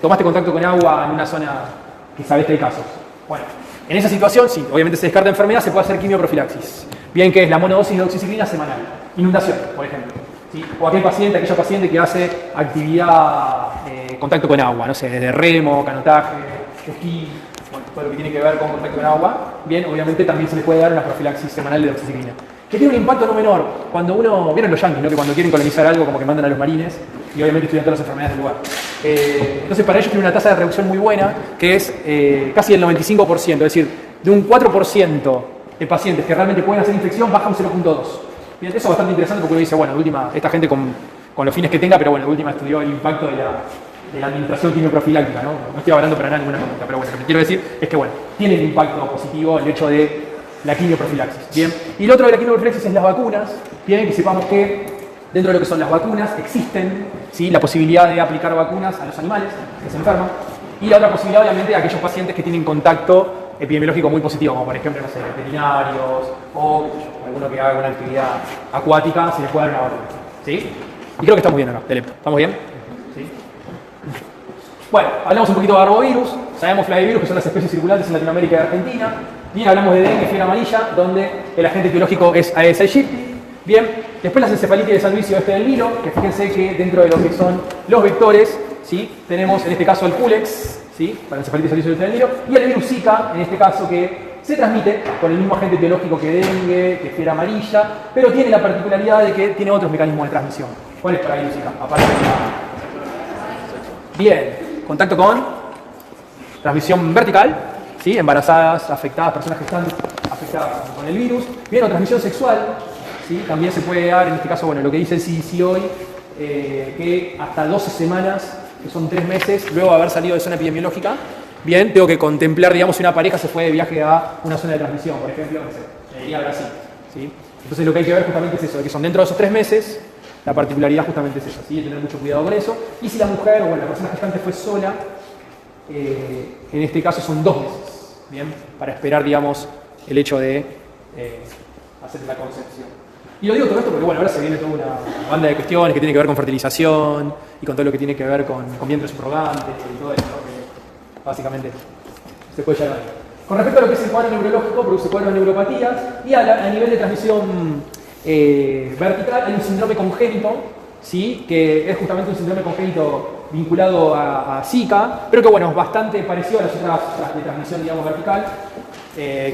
Tomaste contacto con agua en una zona que sabés que hay casos. Bueno. En esa situación, sí, obviamente se descarta enfermedad, se puede hacer quimioprofilaxis. Bien, que es la monodosis de doxiciclina semanal. Inundación, por ejemplo. ¿sí? O aquella paciente que hace actividad, contacto con agua, no sé, de remo, canotaje, esquí, bueno, todo lo que tiene que ver con contacto con agua. Bien, obviamente también se le puede dar una profilaxis semanal de doxiciclina. Que tiene un impacto no menor. Cuando uno, vieron los yanquis, ¿no? Que cuando quieren colonizar algo como que mandan a los marines y obviamente estudian todas las enfermedades del lugar. Entonces para ellos tiene una tasa de reducción muy buena que es casi el 95%, es decir, de un 4% de pacientes que realmente pueden hacer infección baja un 0.2. Bien, eso es bastante interesante porque uno dice, bueno, de última, esta gente con los fines que tenga, pero bueno, de última estudió el impacto de la administración quimioprofiláctica, ¿no? No estoy hablando para nada ninguna conducta, pero bueno, lo que quiero decir es que bueno, tiene el impacto positivo el hecho de la quimioprofilaxis. Bien, y lo otro de la quimioprofilaxis es las vacunas. Bien, que sepamos que dentro de lo que son las vacunas existen, ¿sí? La posibilidad de aplicar vacunas a los animales que se enferman y la otra posibilidad obviamente a aquellos pacientes que tienen contacto epidemiológico muy positivo, como por ejemplo, no sé, veterinarios o alguno que haga alguna actividad acuática, se les puede dar una vacuna. ¿Sí? Y creo que estamos bien acá, Telep. ¿Estamos bien? ¿Sí? Bueno, hablamos un poquito de arbovirus, sabemos flavivirus, que son las especies circulantes en Latinoamérica y Argentina. Bien, hablamos de dengue, fiebre amarilla, donde el agente etiológico es Aedes aegypti. Bien, después las encefalitis de San Luis y oeste del Nilo, que fíjense que dentro de lo que son los vectores, ¿sí? Tenemos en este caso el Culex, ¿sí? Para encefalitis de San Luis y oeste del Nilo, y el virus Zika, en este caso que se transmite con el mismo agente etiológico que dengue, que fiebre amarilla, pero tiene la particularidad de que tiene otros mecanismos de transmisión. ¿Cuál es para el virus Zika? Aparte de bien, contacto con transmisión vertical, ¿sí? Embarazadas, afectadas, personas que están afectadas con el virus. Bien, o transmisión sexual, ¿sí? También se puede dar, en este caso, bueno, lo que dice el CDC hoy, que hasta 12 semanas, que son 3 meses, luego de haber salido de zona epidemiológica, bien, tengo que contemplar, digamos, si una pareja se fue de viaje a una zona de transmisión, por ejemplo, no sé, iría a Brasil, ¿sí? Entonces lo que hay que ver justamente es eso, de que son dentro de esos 3 meses, la particularidad justamente es esa, ¿sí? De tener mucho cuidado con eso. Y si la mujer o bueno, la persona gestante fue sola, en este caso son 2 meses, ¿bien? Para esperar, digamos, el hecho de hacer la concepción. Y lo digo todo esto porque, bueno, ahora se viene toda una banda de cuestiones que tiene que ver con fertilización y con todo lo que tiene que ver con vientres subrogantes y todo eso, ¿no? Que básicamente se puede llegar ahí. Con respecto a lo que es el cuadro neurológico, produce cuadros de neuropatías y a nivel de transmisión vertical hay un síndrome congénito, ¿sí? Que es justamente un síndrome congénito vinculado a Zika, pero que bueno, es bastante parecido a las otras de transmisión, digamos, vertical.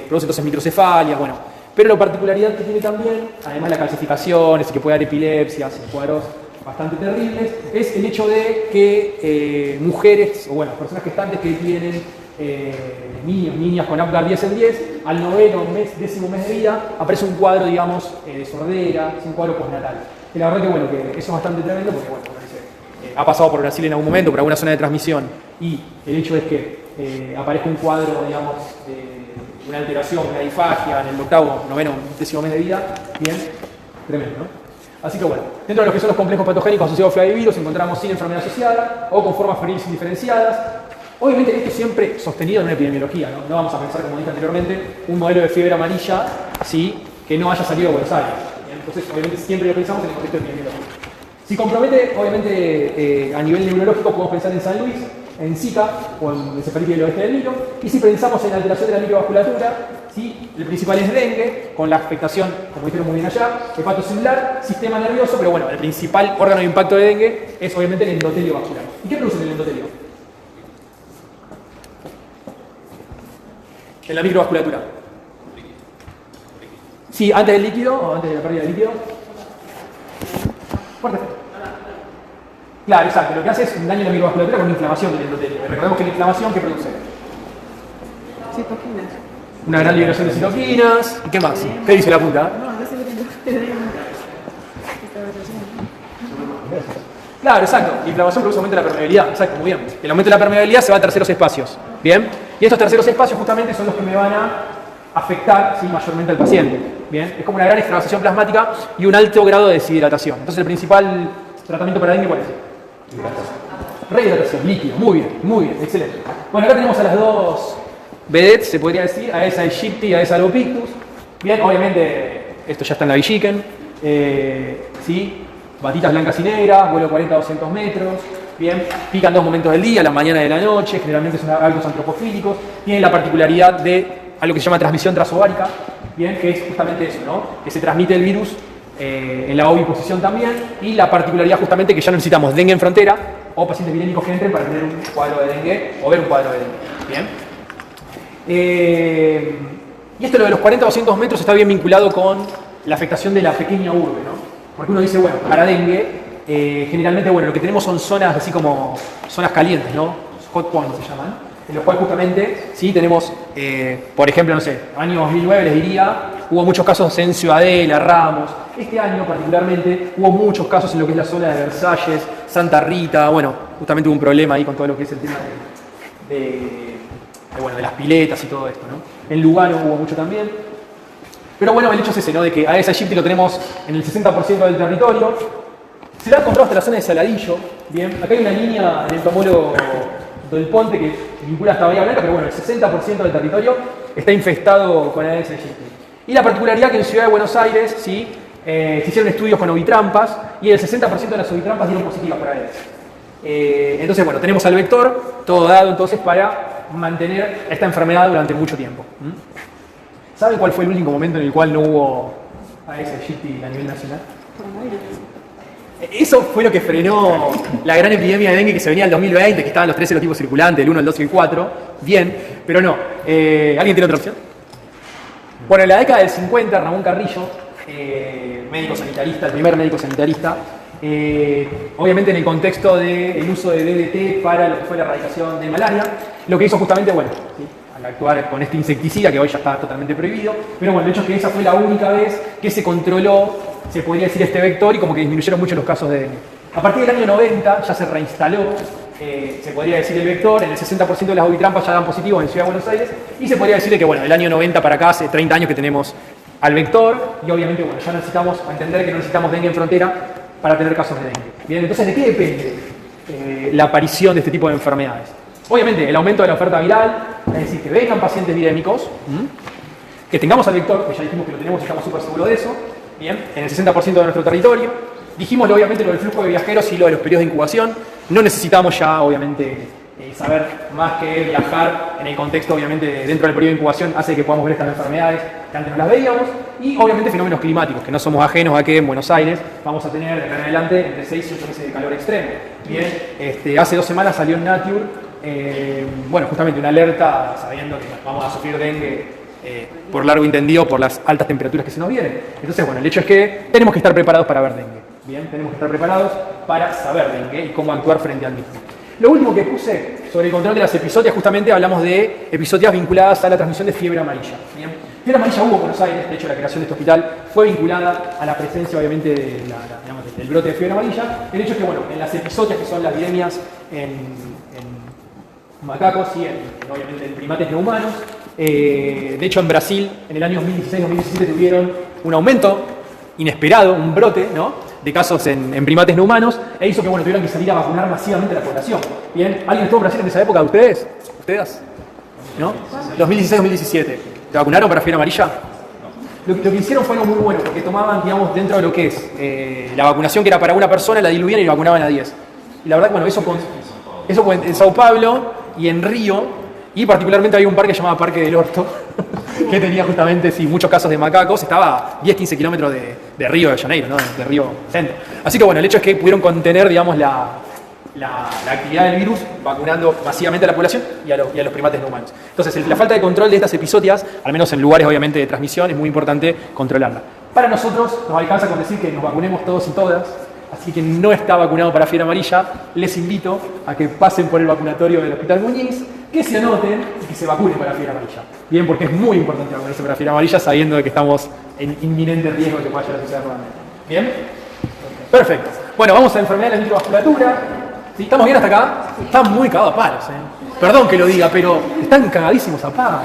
Produce entonces microcefalias, bueno. Pero la particularidad que tiene también, además de la calcificaciones y que puede dar epilepsias, cuadros bastante terribles, es el hecho de que mujeres, o bueno, personas gestantes que tienen niños, niñas con Apgar 10 en 10, al 9º mes, 10º mes de vida, aparece un cuadro, digamos, de sordera, es un cuadro postnatal. Y la verdad que bueno, que eso es bastante tremendo porque bueno, como dice, ha pasado por Brasil en algún momento, por alguna zona de transmisión, y el hecho es que aparezca un cuadro, digamos, una alteración, una disfagia en el 8º, 9º, 10º mes de vida, bien, tremendo, ¿no? Así que bueno, dentro de lo que son los complejos patogénicos asociados a flavivirus encontramos sin enfermedad asociada o con formas febriles indiferenciadas. Obviamente esto siempre sostenido en una epidemiología, ¿no? No vamos a pensar, como dije anteriormente, un modelo de fiebre amarilla, ¿sí? Que no haya salido de Buenos Aires. Entonces, obviamente siempre lo pensamos en el contexto epidemiológico. Si compromete, obviamente, a nivel neurológico podemos pensar en San Luis, en Zika o en encefalitis del oeste del Nilo. Y si pensamos en alteración de la microvasculatura, ¿sí? El principal es dengue, con la afectación, como dijeron muy bien allá, hepatocelular, sistema nervioso, pero bueno, el principal órgano de impacto de dengue es obviamente el endotelio vascular. ¿Y qué produce el endotelio? En la microvasculatura. Sí, antes del líquido o antes de la pérdida de líquido. Fuerte. Claro, exacto. Lo que hace es un daño en la microvasculatura con inflamación del endotelio. Recordemos que la inflamación, ¿qué produce? Citoquinas. Una gran liberación de citoquinas. ¿Y qué más? ¿Qué dice la punta? No, no sé qué tengo. Claro, exacto. La inflamación produce aumento de la permeabilidad. Exacto, muy bien. El aumento de la permeabilidad se va a terceros espacios. Bien. Y estos terceros espacios justamente son los que me van a afectar, ¿sí? Mayormente al paciente. Bien. Es como una gran extravasación plasmática y un alto grado de deshidratación. Entonces el principal tratamiento para dengue, ¿cuál es? Rehidratación, líquido. Muy bien, excelente. Bueno, acá tenemos a las dos vedettes, se podría decir, Aedes aegypti y Aedes albopictus. Bien, obviamente, esto ya está en la Villiquen. ¿Sí? Batitas blancas y negras, vuelo 40 a 200 metros. Bien, pican 2 momentos del día, la mañana y la noche, generalmente son hábitos antropofílicos. Tienen la particularidad de algo que se llama transmisión transovárica, bien, que es justamente eso, ¿no? Que se transmite el virus en la oviposición también, y la particularidad justamente que ya no necesitamos dengue en frontera o pacientes virémicos que entren para tener un cuadro de dengue o ver un cuadro de dengue. Bien. Y esto lo de los 40 o 200 metros está bien vinculado con la afectación de la pequeña urbe, ¿no? Porque uno dice, bueno, para dengue, generalmente, bueno, lo que tenemos son zonas así como zonas calientes, ¿no? Hot points se llaman, en los cuales justamente, sí, tenemos, por ejemplo, no sé, año 2009 les diría, hubo muchos casos en Ciudadela, Ramos. Este año particularmente hubo muchos casos en lo que es la zona de Versalles, Santa Rita, bueno, justamente hubo un problema ahí con todo lo que es el tema de las piletas y todo esto, ¿no? En Lugano hubo mucho también. Pero bueno, el hecho es ese, ¿no? De que Aedes aegypti lo tenemos en el 60% del territorio. Se lo ha comprado hasta la zona de Saladillo. Bien, acá hay una línea en el tomólogo del Ponte que vincula hasta Bahía Blanca, pero bueno, el 60% del territorio está infestado con Aedes aegypti. Y la particularidad que en Ciudad de Buenos Aires, ¿sí? Se hicieron estudios con ovitrampas y el 60% de las ovitrampas dieron positivas para Aedes. Entonces, bueno, tenemos al vector, todo dado entonces para mantener esta enfermedad durante mucho tiempo. ¿Saben cuál fue el único momento en el cual no hubo Aedes aegypti a nivel nacional? Eso fue lo que frenó la gran epidemia de dengue que se venía en el 2020, que estaban los 3 serotipos circulantes, el 1, el 2 y el 4. Bien, pero no. ¿Alguien tiene otra opción? Bueno, en la década del 50, Ramón Carrillo, médico sanitarista, el primer médico sanitarista, obviamente en el contexto del uso de DDT para lo que fue la erradicación de malaria, lo que hizo justamente, bueno, ¿sí? Al actuar con este insecticida que hoy ya está totalmente prohibido, pero bueno, el hecho es que esa fue la única vez que se controló, se podría decir, este vector y como que disminuyeron mucho los casos de dengue. A partir del año 90 ya se reinstaló, se podría decir, el vector, en el 60% de las ovitrampas ya dan positivo en Ciudad de Buenos Aires, y se podría decir que, bueno, del año 90 para acá, hace 30 años que tenemos al vector, y obviamente, bueno, ya necesitamos entender que no necesitamos dengue en frontera para tener casos de dengue. Bien, entonces, ¿de qué depende la aparición de este tipo de enfermedades? Obviamente, el aumento de la oferta viral, es decir, que vengan pacientes virémicos, que tengamos al vector, que ya dijimos que lo tenemos y estamos súper seguros de eso, bien, en el 60% de nuestro territorio. Dijimos, obviamente, lo del flujo de viajeros y lo de los periodos de incubación. No necesitamos ya, obviamente, saber más que viajar en el contexto, obviamente, dentro del periodo de incubación hace que podamos ver estas enfermedades que antes no las veíamos. Y, obviamente, fenómenos climáticos, que no somos ajenos a que en Buenos Aires vamos a tener, de acá en adelante, entre 6 y 8 meses de calor extremo. Bien, hace 2 semanas salió en Nature, bueno, justamente una alerta sabiendo que vamos a sufrir dengue por largo entendido por las altas temperaturas que se nos vienen. Entonces, bueno, el hecho es que tenemos que estar preparados para ver dengue. Bien, tenemos que estar preparados para saber dengue y cómo actuar frente al mismo. Lo último que puse sobre el control de las episodias, justamente hablamos de episodias vinculadas a la transmisión de fiebre amarilla. Bien, fiebre amarilla hubo en Buenos Aires, de hecho la creación de este hospital fue vinculada a la presencia, obviamente, del brote de fiebre amarilla. El hecho es que, bueno, en las episodias, que son las epidemias en macacos y obviamente en primates no humanos, de hecho en Brasil en el año 2016-2017 tuvieron un aumento inesperado, un brote, ¿no?, de casos en primates no humanos, e hizo que, bueno, tuvieran que salir a vacunar masivamente a la población. Bien, ¿alguien estuvo en Brasil en esa época de ustedes? ¿Ustedes? ¿No? 2016-2017. ¿Te vacunaron para fiebre amarilla? Lo que hicieron fue algo muy bueno, porque tomaban, digamos, dentro de lo que es la vacunación que era para una persona, la diluían y vacunaban a 10. Y la verdad, bueno, eso fue en Sao Paulo y en Río, y particularmente había un parque llamado Parque del Orto, que tenía justamente, sí, muchos casos de macacos. Estaba 10-15 kilómetros de Río de Janeiro, ¿no?, de Río Centro. Así que, bueno, el hecho es que pudieron contener, digamos, la actividad del virus vacunando masivamente a la población y a los primates no humanos. Entonces, la falta de control de estas episodias, al menos en lugares, obviamente, de transmisión, es muy importante controlarla. Para nosotros, nos alcanza con decir que nos vacunemos todos y todas. Así que no está vacunado para fiebre amarilla, les invito a que pasen por el vacunatorio del Hospital Muñiz, que se anoten y que se vacunen para fiebre amarilla. Bien, porque es muy importante vacunarse para fiebre amarilla sabiendo de que estamos en inminente riesgo de que pueda llegar a suceder nuevamente. ¿Bien? Perfecto. Bueno, vamos a la enfermedad de la microvasculatura. ¿Sí? ¿Estamos bien hasta acá? Están muy cagados a palos, ¿eh? Perdón que lo diga, pero están cagadísimos a palos.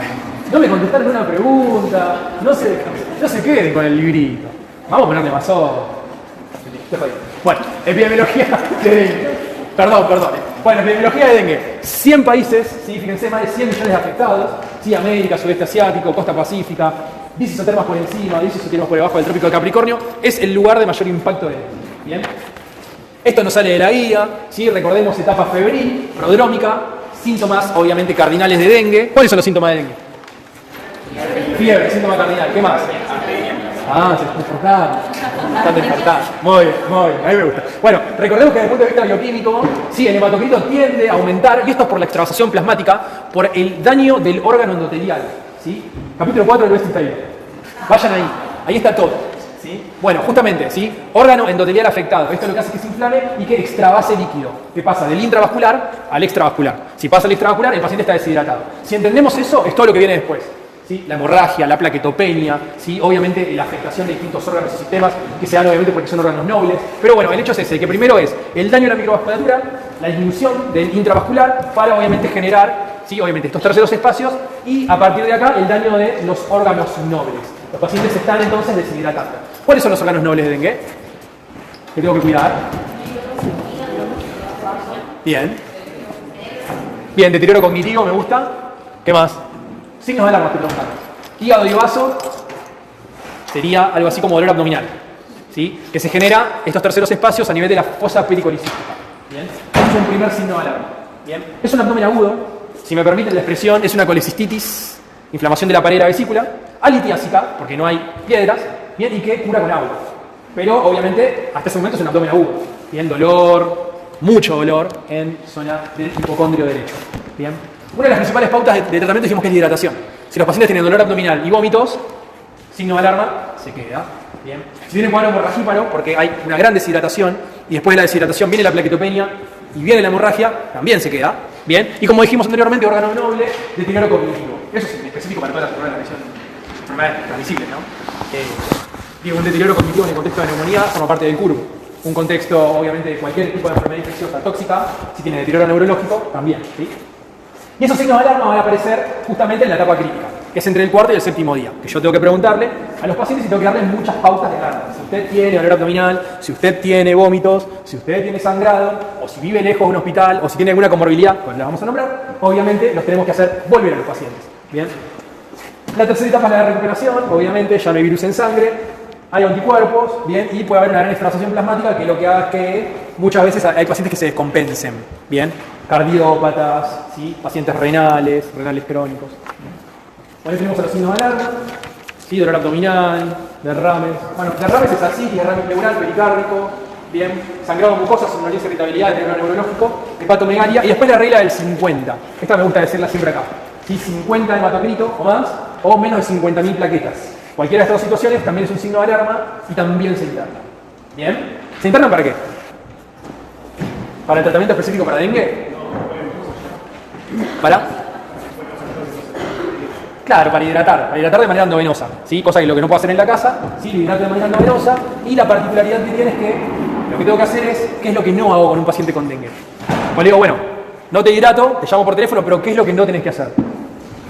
No me contestaron una pregunta, no se queden con el librito. Vamos a ponerle más ojo. Bueno, epidemiología de dengue. Perdón. Bueno, epidemiología de dengue. 100 países, ¿sí? Fíjense, más de 100 millones de afectados. ¿Sí? América, sudeste asiático, costa pacífica. 10 isotermas por encima, 10 isotermas por debajo del trópico de Capricornio. Es el lugar de mayor impacto de dengue. ¿Bien? Esto no sale de la guía. ¿Sí? Recordemos etapa febril, prodrómica. Síntomas, obviamente, cardinales de dengue. ¿Cuáles son los síntomas de dengue? Fiebre, síntoma cardinal. ¿Qué más? Ah, se está despertando. Están despertando. Muy bien, a mí me gusta. Bueno, recordemos que desde el punto de vista bioquímico, sí, el hematocrito tiende a aumentar, y esto es por la extravasación plasmática, por el daño del órgano endotelial. ¿Sí? Capítulo 4 del West Taylor. Vayan ahí está todo. ¿Sí? Bueno, justamente, ¿sí? Órgano endotelial afectado. Esto es lo que hace que se inflame y que extravase líquido. Que pasa del intravascular al extravascular. Si pasa al extravascular, el paciente está deshidratado. Si entendemos eso, es todo lo que viene después. ¿Sí? La hemorragia, la plaquetopenia, ¿sí? Obviamente la afectación de distintos órganos y sistemas que se dan obviamente porque son órganos nobles. Pero bueno, el hecho es ese, que primero es el daño a la microvasculatura, la disminución del intravascular para obviamente generar, ¿sí? Obviamente estos terceros espacios, y a partir de acá el daño de los órganos nobles. Los pacientes están entonces deshidratando. ¿Cuáles son los órganos nobles de dengue? ¿Qué tengo que cuidar? Bien. Bien, deterioro cognitivo, me gusta. ¿Qué más? Signos de alarma que preguntan. Hígado y vaso sería algo así como dolor abdominal, ¿sí? Que se genera estos terceros espacios a nivel de la fosa pericolicística. Bien. Es un primer signo de alarma. Bien. Es un abdomen agudo, si me permiten la expresión, es una colecistitis, inflamación de la pared de la vesícula, alitiásica, porque no hay piedras, bien, y que cura con agua. Pero obviamente hasta ese momento es un abdomen agudo. Bien, dolor, mucho dolor en zona del hipocondrio derecho. Bien. Una de las principales pautas de tratamiento dijimos que es la hidratación. Si los pacientes tienen dolor abdominal y vómitos, signo de alarma, se queda. Bien. Si tienen cuadro hemorragíparo, porque hay una gran deshidratación, y después de la deshidratación viene la plaquetopenia y viene la hemorragia, también se queda. Bien. Y como dijimos anteriormente, órgano noble, deterioro cognitivo. Eso es específico para todas las enfermedades transmisibles, ¿no? Digo, un deterioro cognitivo en el contexto de neumonía forma parte del curvo. Un contexto, obviamente, de cualquier tipo de enfermedad infecciosa tóxica, si tiene deterioro neurológico, también. ¿Sí? Y esos signos de alarma van a aparecer justamente en la etapa crítica, que es entre el cuarto y el séptimo día, que yo tengo que preguntarle a los pacientes y tengo que darles muchas pautas de alarma. Si usted tiene dolor abdominal, si usted tiene vómitos, si usted tiene sangrado, o si vive lejos de un hospital, o si tiene alguna comorbilidad, pues la vamos a nombrar, obviamente los tenemos que hacer volver a los pacientes. ¿Bien? La tercera etapa es la de recuperación, obviamente ya no hay virus en sangre, hay anticuerpos, ¿bien? Y puede haber una gran extravasación plasmática que lo que haga es que muchas veces hay pacientes que se descompensen, ¿bien? Cardiópatas, ¿sí? Pacientes renales crónicos. Ahí tenemos a los signos de alarma, ¿sí? Dolor abdominal, derrames. Bueno, derrames es así, derrame pleural, pericárdico, ¿bien? Sangrado mucosa, somnolencia, irritabilidad, deterioro neurológico, hepatomegalia, y después la regla del 50. Esta me gusta decirla siempre acá. ¿Sí? 50 hematocrito o más, o menos de 50.000 plaquetas. Cualquiera de estas dos situaciones también es un signo de alarma y también se interna. ¿Bien? ¿Se internan para qué? ¿Para el tratamiento específico para dengue? ¿Para? Claro, para hidratar de manera endovenosa, ¿sí? Cosa que lo que no puedo hacer en la casa, ¿sí? Lo hidrato de manera endovenosa, y la particularidad que tiene es que lo que tengo que hacer es qué es lo que no hago con un paciente con dengue. Pues le digo, bueno, no te hidrato, te llamo por teléfono, pero ¿qué es lo que no tenés que hacer?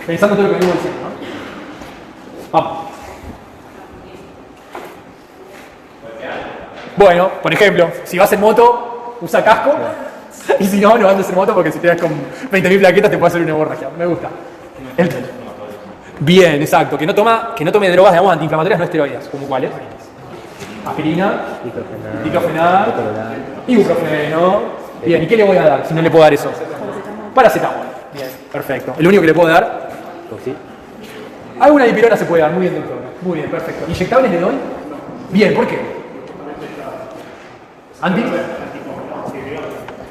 Pensando todo lo que vengo diciendo, ¿no? Vamos. Bueno, por ejemplo, si vas en moto, usa casco. Y si no, no andes en moto porque si te das con 20.000 plaquetas te puede hacer una hemorragia. Me gusta. Bien, exacto. Que no tome drogas, digamos, antiinflamatorias no esteroides. ¿Como cuáles? Aspirina, diclofenac, ibuprofeno. Bien, ¿y qué le voy a dar si no le puedo dar eso? Paracetamol. Bien, perfecto. ¿El único que le puedo dar? Sí. Alguna dipirona se puede dar. Muy bien, doctor. Muy bien, perfecto. ¿Inyectables le doy? Bien, ¿por qué? ¿Anti?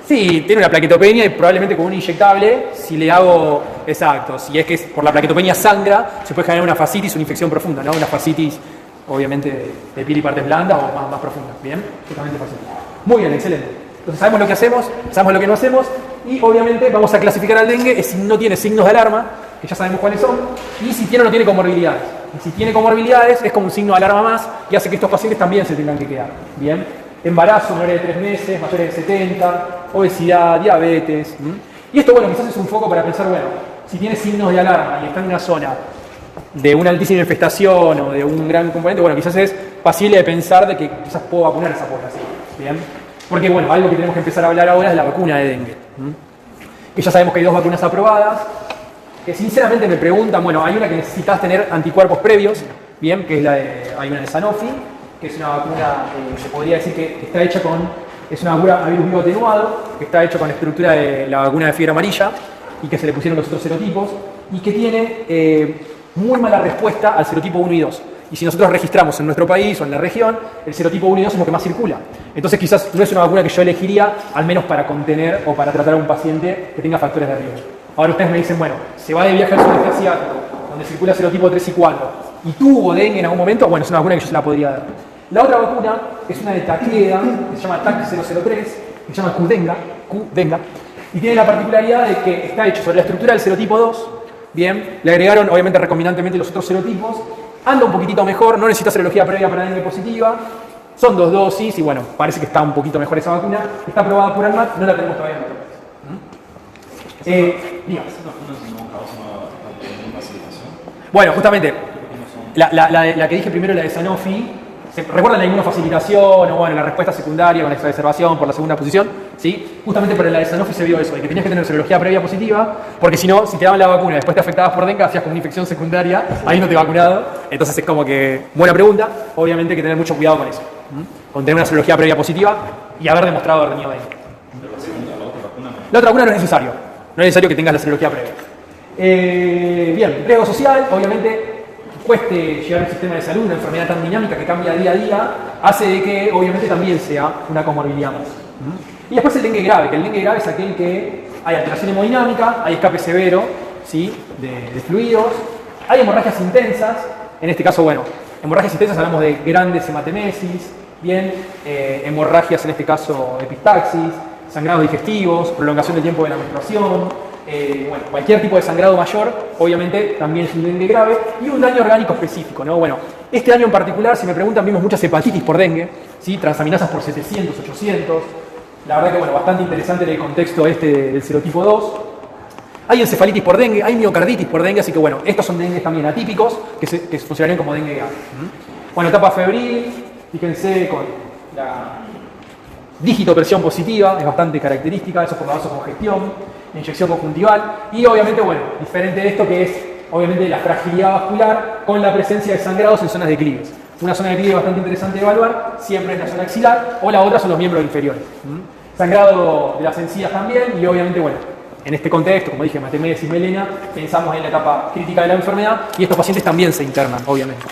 Sí, tiene una plaquetopenia y probablemente con un inyectable, si le hago, exacto, si es que por la plaquetopenia sangra, se puede generar una fascitis, una infección profunda, ¿no? Una fascitis, obviamente, de piel y partes blandas o más profunda, ¿bien? Justamente fascitis. Muy bien, excelente. Entonces sabemos lo que hacemos, sabemos lo que no hacemos, y obviamente vamos a clasificar al dengue si no tiene signos de alarma, que ya sabemos cuáles son, y si tiene o no tiene comorbilidades. Y si tiene comorbilidades es como un signo de alarma más y hace que estos pacientes también se tengan que quedar, ¿bien? Embarazo menores de 3 meses, mayores de 70, obesidad, diabetes. Y esto, bueno, quizás es un foco para pensar, bueno, si tiene signos de alarma y está en una zona de una altísima infestación o de un gran componente, bueno, quizás es pasible de pensar de que quizás puedo vacunar a esa población. ¿Bien? Porque, bueno, algo que tenemos que empezar a hablar ahora es la vacuna de dengue. Que ya sabemos que hay 2 vacunas aprobadas, que sinceramente me preguntan, bueno, hay una que necesitas tener anticuerpos previos, ¿bien? Que es hay una de Sanofi, que es una vacuna, se podría decir que está hecha es una vacuna a virus vivo atenuado, que está hecha con la estructura de la vacuna de fiebre amarilla y que se le pusieron los otros serotipos y que tiene muy mala respuesta al serotipo 1 y 2. Y si nosotros registramos en nuestro país o en la región, el serotipo 1 y 2 es lo que más circula. Entonces quizás no es una vacuna que yo elegiría, al menos para contener o para tratar a un paciente que tenga factores de riesgo. Ahora ustedes me dicen, bueno, se va de viaje al sudeste asiático, donde circula serotipo 3 y 4, y tuvo dengue en algún momento, bueno, es una vacuna que yo se la podría dar. La otra vacuna es una de Takeda, que se llama TAC-003, que se llama Qdenga, y tiene la particularidad de que está hecho sobre la estructura del serotipo 2, bien, le agregaron obviamente recombinantemente los otros serotipos, anda un poquitito mejor, no necesita serología previa para dengue positiva, son 2 dosis y bueno, parece que está un poquito mejor esa vacuna, está aprobada por ANMAT, no la tenemos todavía en nuestro país. Dígame. Bueno, justamente, la que dije primero, la de Sanofi, ¿recuerdan la inmunofacilitación o bueno, la respuesta secundaria con la exacerbación por la segunda posición? ¿Sí? Justamente por la de Sanofi se vio eso, de que tenías que tener serología previa positiva, porque si no, si te daban la vacuna y después te afectabas por dengue, hacías como una infección secundaria, ahí no te vacunado. Entonces es como que, buena pregunta, obviamente hay que tener mucho cuidado con eso. Con tener una serología previa positiva y haber demostrado haber tenido dengue. La otra vacuna no es necesario, no es necesario que tengas la serología previa. Bien, riesgo social, obviamente cueste llegar al sistema de salud, una enfermedad tan dinámica que cambia día a día, hace de que obviamente también sea una comorbilidad más. Y después el dengue grave, que el dengue grave es aquel que hay alteración hemodinámica, hay escape severo, ¿sí? de fluidos, hay hemorragias intensas, en este caso, bueno, hemorragias intensas hablamos de grandes hematemesis, bien, hemorragias en este caso epistaxis, sangrados digestivos, prolongación del tiempo de la menstruación, bueno, cualquier tipo de sangrado mayor, obviamente también es un dengue grave, y un daño orgánico específico, ¿no? Bueno, este año en particular, si me preguntan, vimos muchas hepatitis por dengue, ¿sí? Transaminasas por 700, 800, la verdad que, bueno, bastante interesante en el contexto este del serotipo 2. Hay encefalitis por dengue, hay miocarditis por dengue, así que, bueno, estos son dengues también atípicos, que funcionarían como dengue grave. Bueno, etapa febril, fíjense con la dígito presión positiva, es bastante característica, eso por la vasocongestión, inyección conjuntival y obviamente, bueno, diferente de esto que es obviamente la fragilidad vascular con la presencia de sangrados en zonas de declives. Una zona de declive bastante interesante de evaluar siempre es la zona axilar o la otra son los miembros inferiores. Sangrado de las encías también y obviamente, bueno, en este contexto, como dije, hematemesis, melena, pensamos en la etapa crítica de la enfermedad y estos pacientes también se internan, obviamente.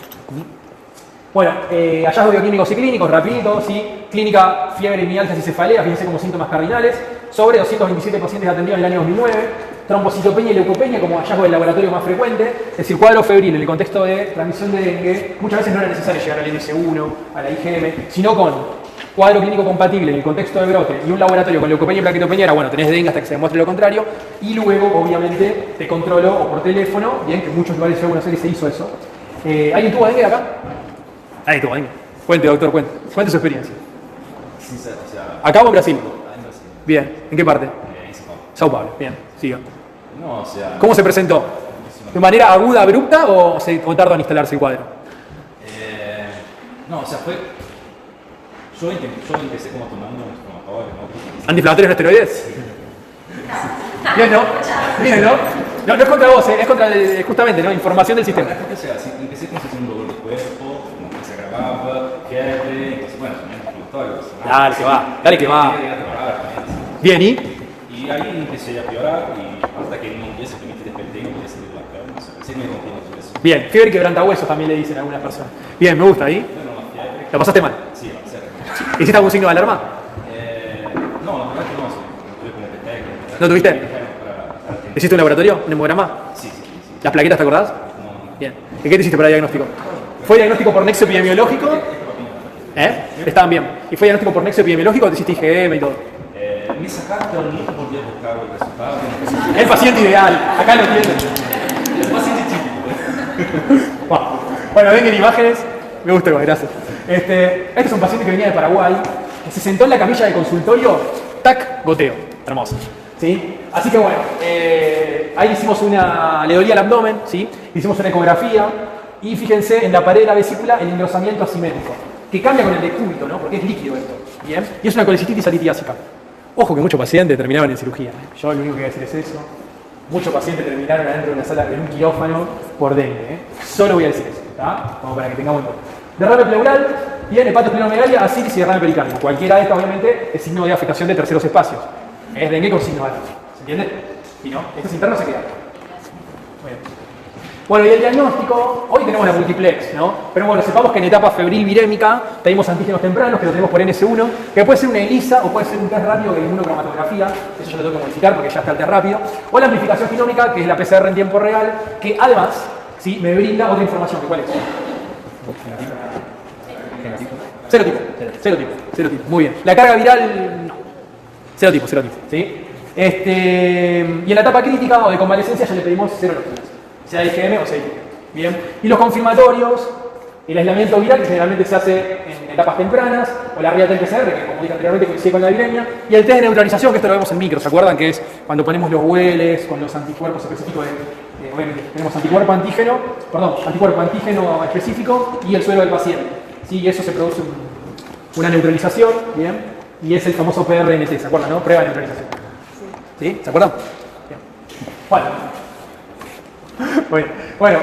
Bueno, hallazgos bioquímicos y clínicos, rapidito, ¿sí? Clínica, fiebre, mialgias y cefaleas, fíjense como síntomas cardinales. Sobre 227 pacientes atendidos en el año 2009. Trombocitopenia y leucopenia como hallazgo del laboratorio más frecuente. Es decir, cuadro febril en el contexto de transmisión de dengue. Muchas veces no era necesario llegar al NS1, a la IgM, sino con cuadro clínico compatible en el contexto de brote y un laboratorio con leucopenia y plaquetopenia era, bueno, tenés dengue hasta que se demuestre lo contrario. Y luego, obviamente, te controlo o por teléfono, bien, que en muchos lugares de Buenos Aires se hizo eso. ¿Alguien tuvo dengue acá? Ahí tuvo dengue. Cuente, doctor, cuente. Cuente su experiencia. Sí, o sea, ¿Acá o en Brasil? en Brasil. Bien. ¿En qué parte? En São Paulo. Sao Paulo. Bien. Siga. No, o sea... ¿Cómo se presentó? ¿De manera aguda, abrupta o tardó en instalarse el cuadro? No, o sea, fue... Yo empecé como tomando unos inflamatorios, ¿no? ¿Antiinflamatorios no esteroides? Bien, ¿no? Bien, ¿no? No, no es contra vos, es contra justamente, ¿no? Información del sistema. O sea, empecé con un dolor de cuerpo, como que se agravaba, fiebre, entonces, bueno, son antiinflamatorios. Dale, que va, dale que va. Bien, ¿y? Y ahí empecé a piorar y hasta que en un día simplemente desperté y empecé de la cama, o sea, pensé que me rompí los huesos. Bien, fiebre y quebrantahuesos también le dicen a algunas personas. Bien, me gusta, ¿y? Bueno, la fiebre... ¿Lo pasaste mal? Sí, la fiebre. ¿Hiciste algún signo de alarma? No, la verdad que no, tuve como que técnica. ¿No tuviste? ¿Hiciste un laboratorio? ¿Un hemograma? Sí. ¿Las plaquetas te acordás? No. Bien. ¿Y qué te hiciste para diagnóstico? ¿Fue diagnóstico por nexo epidemiológico? Estaban bien. ¿Y fue diagnóstico por nexo epidemiológico o te hiciste IgM y todo? Me sacaron, pero nunca volví a buscar el resultado. El paciente ideal. Acá lo tienen. El paciente típico. Bueno, ven en imágenes. Me gusta, gracias. Este es un paciente que venía de Paraguay, que se sentó en la camilla de consultorio, tac, goteo. Hermoso. ¿Sí? Así que bueno, ahí hicimos le dolía el abdomen, ¿sí? Hicimos una ecografía y fíjense en la pared de la vesícula el engrosamiento asimétrico, que cambia con el decúbito, ¿no? Porque es líquido esto, ¿bien? Y es una colecistitis alitiásica. Ojo que muchos pacientes terminaban en cirugía. Yo lo único que voy a decir es eso. Muchos pacientes terminaron adentro de una sala, en un quirófano, por dengue, Solo voy a decir eso, ¿está? Como para que tengamos en cuenta. Derrame pleural, bien, hepatosplenomegalia, ascitis y derrame pericárdico. Cualquiera de estas, obviamente, es signo de afectación de terceros espacios. Es dengue con signo alto. ¿Se entiende? Y no, este interno se queda. Muy bien. Bueno, y el diagnóstico, hoy tenemos la multiplex, ¿no? Pero bueno, sepamos que en etapa febril virémica tenemos antígenos tempranos, que lo tenemos por NS1, que puede ser una ELISA o puede ser un test rápido de inmunocromatografía, eso yo lo tengo que modificar porque ya está el test rápido, o la amplificación genómica, que es la PCR en tiempo real, que además, ¿sí?, me brinda otra información, ¿cuál es? Cero tipo. Muy bien. La carga viral, no. Cero tipo, ¿sí? Y en la etapa crítica o de convalescencia ya le pedimos serologías, sea IgM o sea IgM. Bien. Y los confirmatorios, el aislamiento viral, que generalmente se hace en etapas tempranas, o la real PCR, que como dije anteriormente coincide con la viremia, y el test de neutralización, que esto lo vemos en micro, ¿se acuerdan? Que es cuando ponemos los hueles con los anticuerpos específicos obviamente tenemos anticuerpo antígeno específico y el suero del paciente. ¿Sí? Y eso se produce una neutralización, ¿bien? Y es el famoso PRNT, ¿se acuerdan, no? Prueba de neutralización. ¿Sí? ¿Se acuerdan? Bien. Bueno,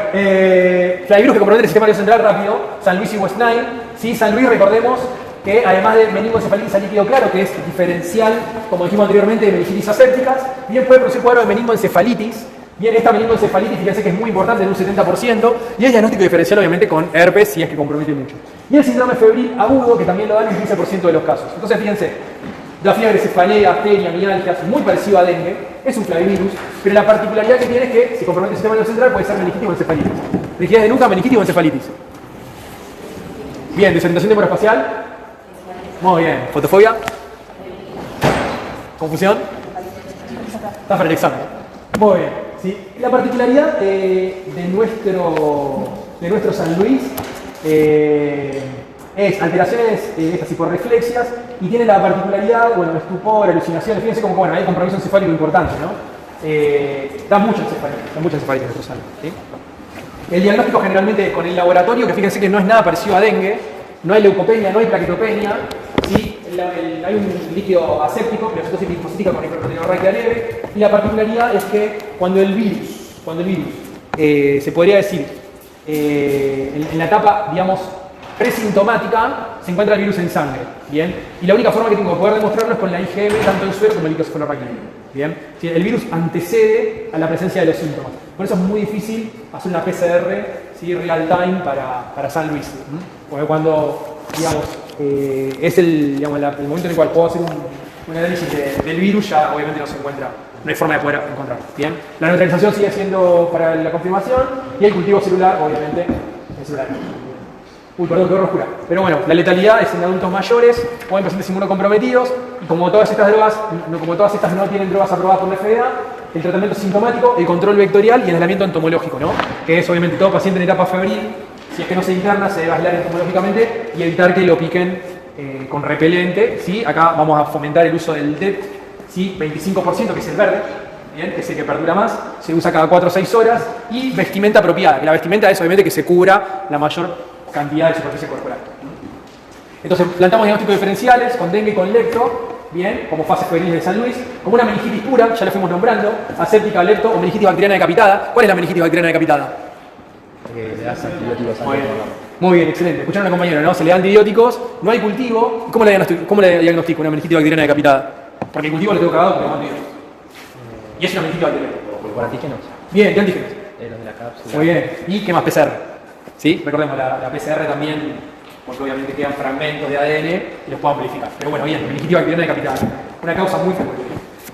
flavivirus que compromete el sistema nervioso central rápido, San Luis y West Nile. ¿Sí? San Luis, recordemos que además de meningoencefalitis a líquido claro, que es diferencial, como dijimos anteriormente, de meningitis asépticas, bien puede producir cuadro de meningoencefalitis. Bien, esta meningoencefalitis, fíjense que es muy importante en un 70%, y es diagnóstico diferencial obviamente con herpes si es que compromete mucho. Y el síndrome febril agudo, que también lo dan en un 15% de los casos. Entonces, fíjense, la fiebre, cefalea, astenia, mialgias, muy parecido a dengue, es un flavivirus, pero la particularidad que tiene es que si compromete el sistema nervioso central puede ser meningitis o encefalitis. Rigidez de nuca, meningitis o encefalitis. Bien, desorientación temporoespacial. Muy bien. Fotofobia. Confusión. Está para el examen. Muy bien. ¿Sí? La particularidad de nuestro San Luis es alteraciones estas hiporreflexias y tiene la particularidad, bueno, estupor, alucinaciones, fíjense como, bueno, hay compromiso encefálico importante, ¿no? Da mucha encefalitis nuestro San Luis, ¿sí? El diagnóstico generalmente con el laboratorio, que fíjense que no es nada parecido a dengue, no hay leucopenia, no hay plaquetopenia, ¿sí? Hay un líquido aséptico, pleurocitosis linfocítica con hiperproteinorraquia leve, y la particularidad es que cuando el virus se podría decir, en la etapa, digamos, presintomática, se encuentra el virus en sangre, ¿bien? Y la única forma que tengo de poder demostrarlo es con la IgM, tanto en suero como el líquido cefalorraquia leve, ¿bien? ¿Sí? El virus antecede a la presencia de los síntomas. Por eso es muy difícil hacer una PCR, ¿sí?, real time para San Luis, porque cuando, digamos, es el momento en el cual puedo hacer un análisis del virus, ya obviamente no se encuentra, no hay forma de poder encontrarlo. Bien, la neutralización sigue siendo para la confirmación y el cultivo celular, obviamente, es celular. Uy, perdón, qué oscura. Pero bueno, la letalidad es en adultos mayores o en pacientes inmunocomprometidos, y como todas estas drogas, no tienen drogas aprobadas por la FDA, el tratamiento sintomático, el control vectorial y el aislamiento entomológico, ¿no? Que es obviamente todo paciente en etapa febril. Si es que no se interna, se debe aislar entomológicamente y evitar que lo piquen con repelente, ¿sí? Acá vamos a fomentar el uso del DET, ¿sí? 25%, que es el verde, ¿bien? Que es el que perdura más, se usa cada 4 o 6 horas, y vestimenta apropiada, que la vestimenta es obviamente que se cubra la mayor cantidad de superficie corporal. Entonces, plantamos diagnósticos diferenciales con dengue y con lepto, bien, como fase febril de San Luis, como una meningitis pura, ya lo fuimos nombrando, aséptica, lepto o meningitis bacteriana decapitada. ¿Cuál es la meningitis bacteriana decapitada? Le das antibióticos a Muy bien, excelente. Escucharon a una compañera, ¿no? Se le da antibióticos, no hay cultivo. ¿Cómo le diagnostico una meningitis bacteriana decapitada? Porque el cultivo lo tengo cagado porque no antibióticos. Y es una meningitis bacteriana. ¿Por antígenos? Bien, ¿qué antígenos? Los de la cápsula. Muy bien. ¿Y qué más? PCR. ¿Sí? Recordemos, la PCR también, porque obviamente quedan fragmentos de ADN y los puedo amplificar. Pero bueno, bien, meningitis bacteriana decapitada. Una causa muy frecuente.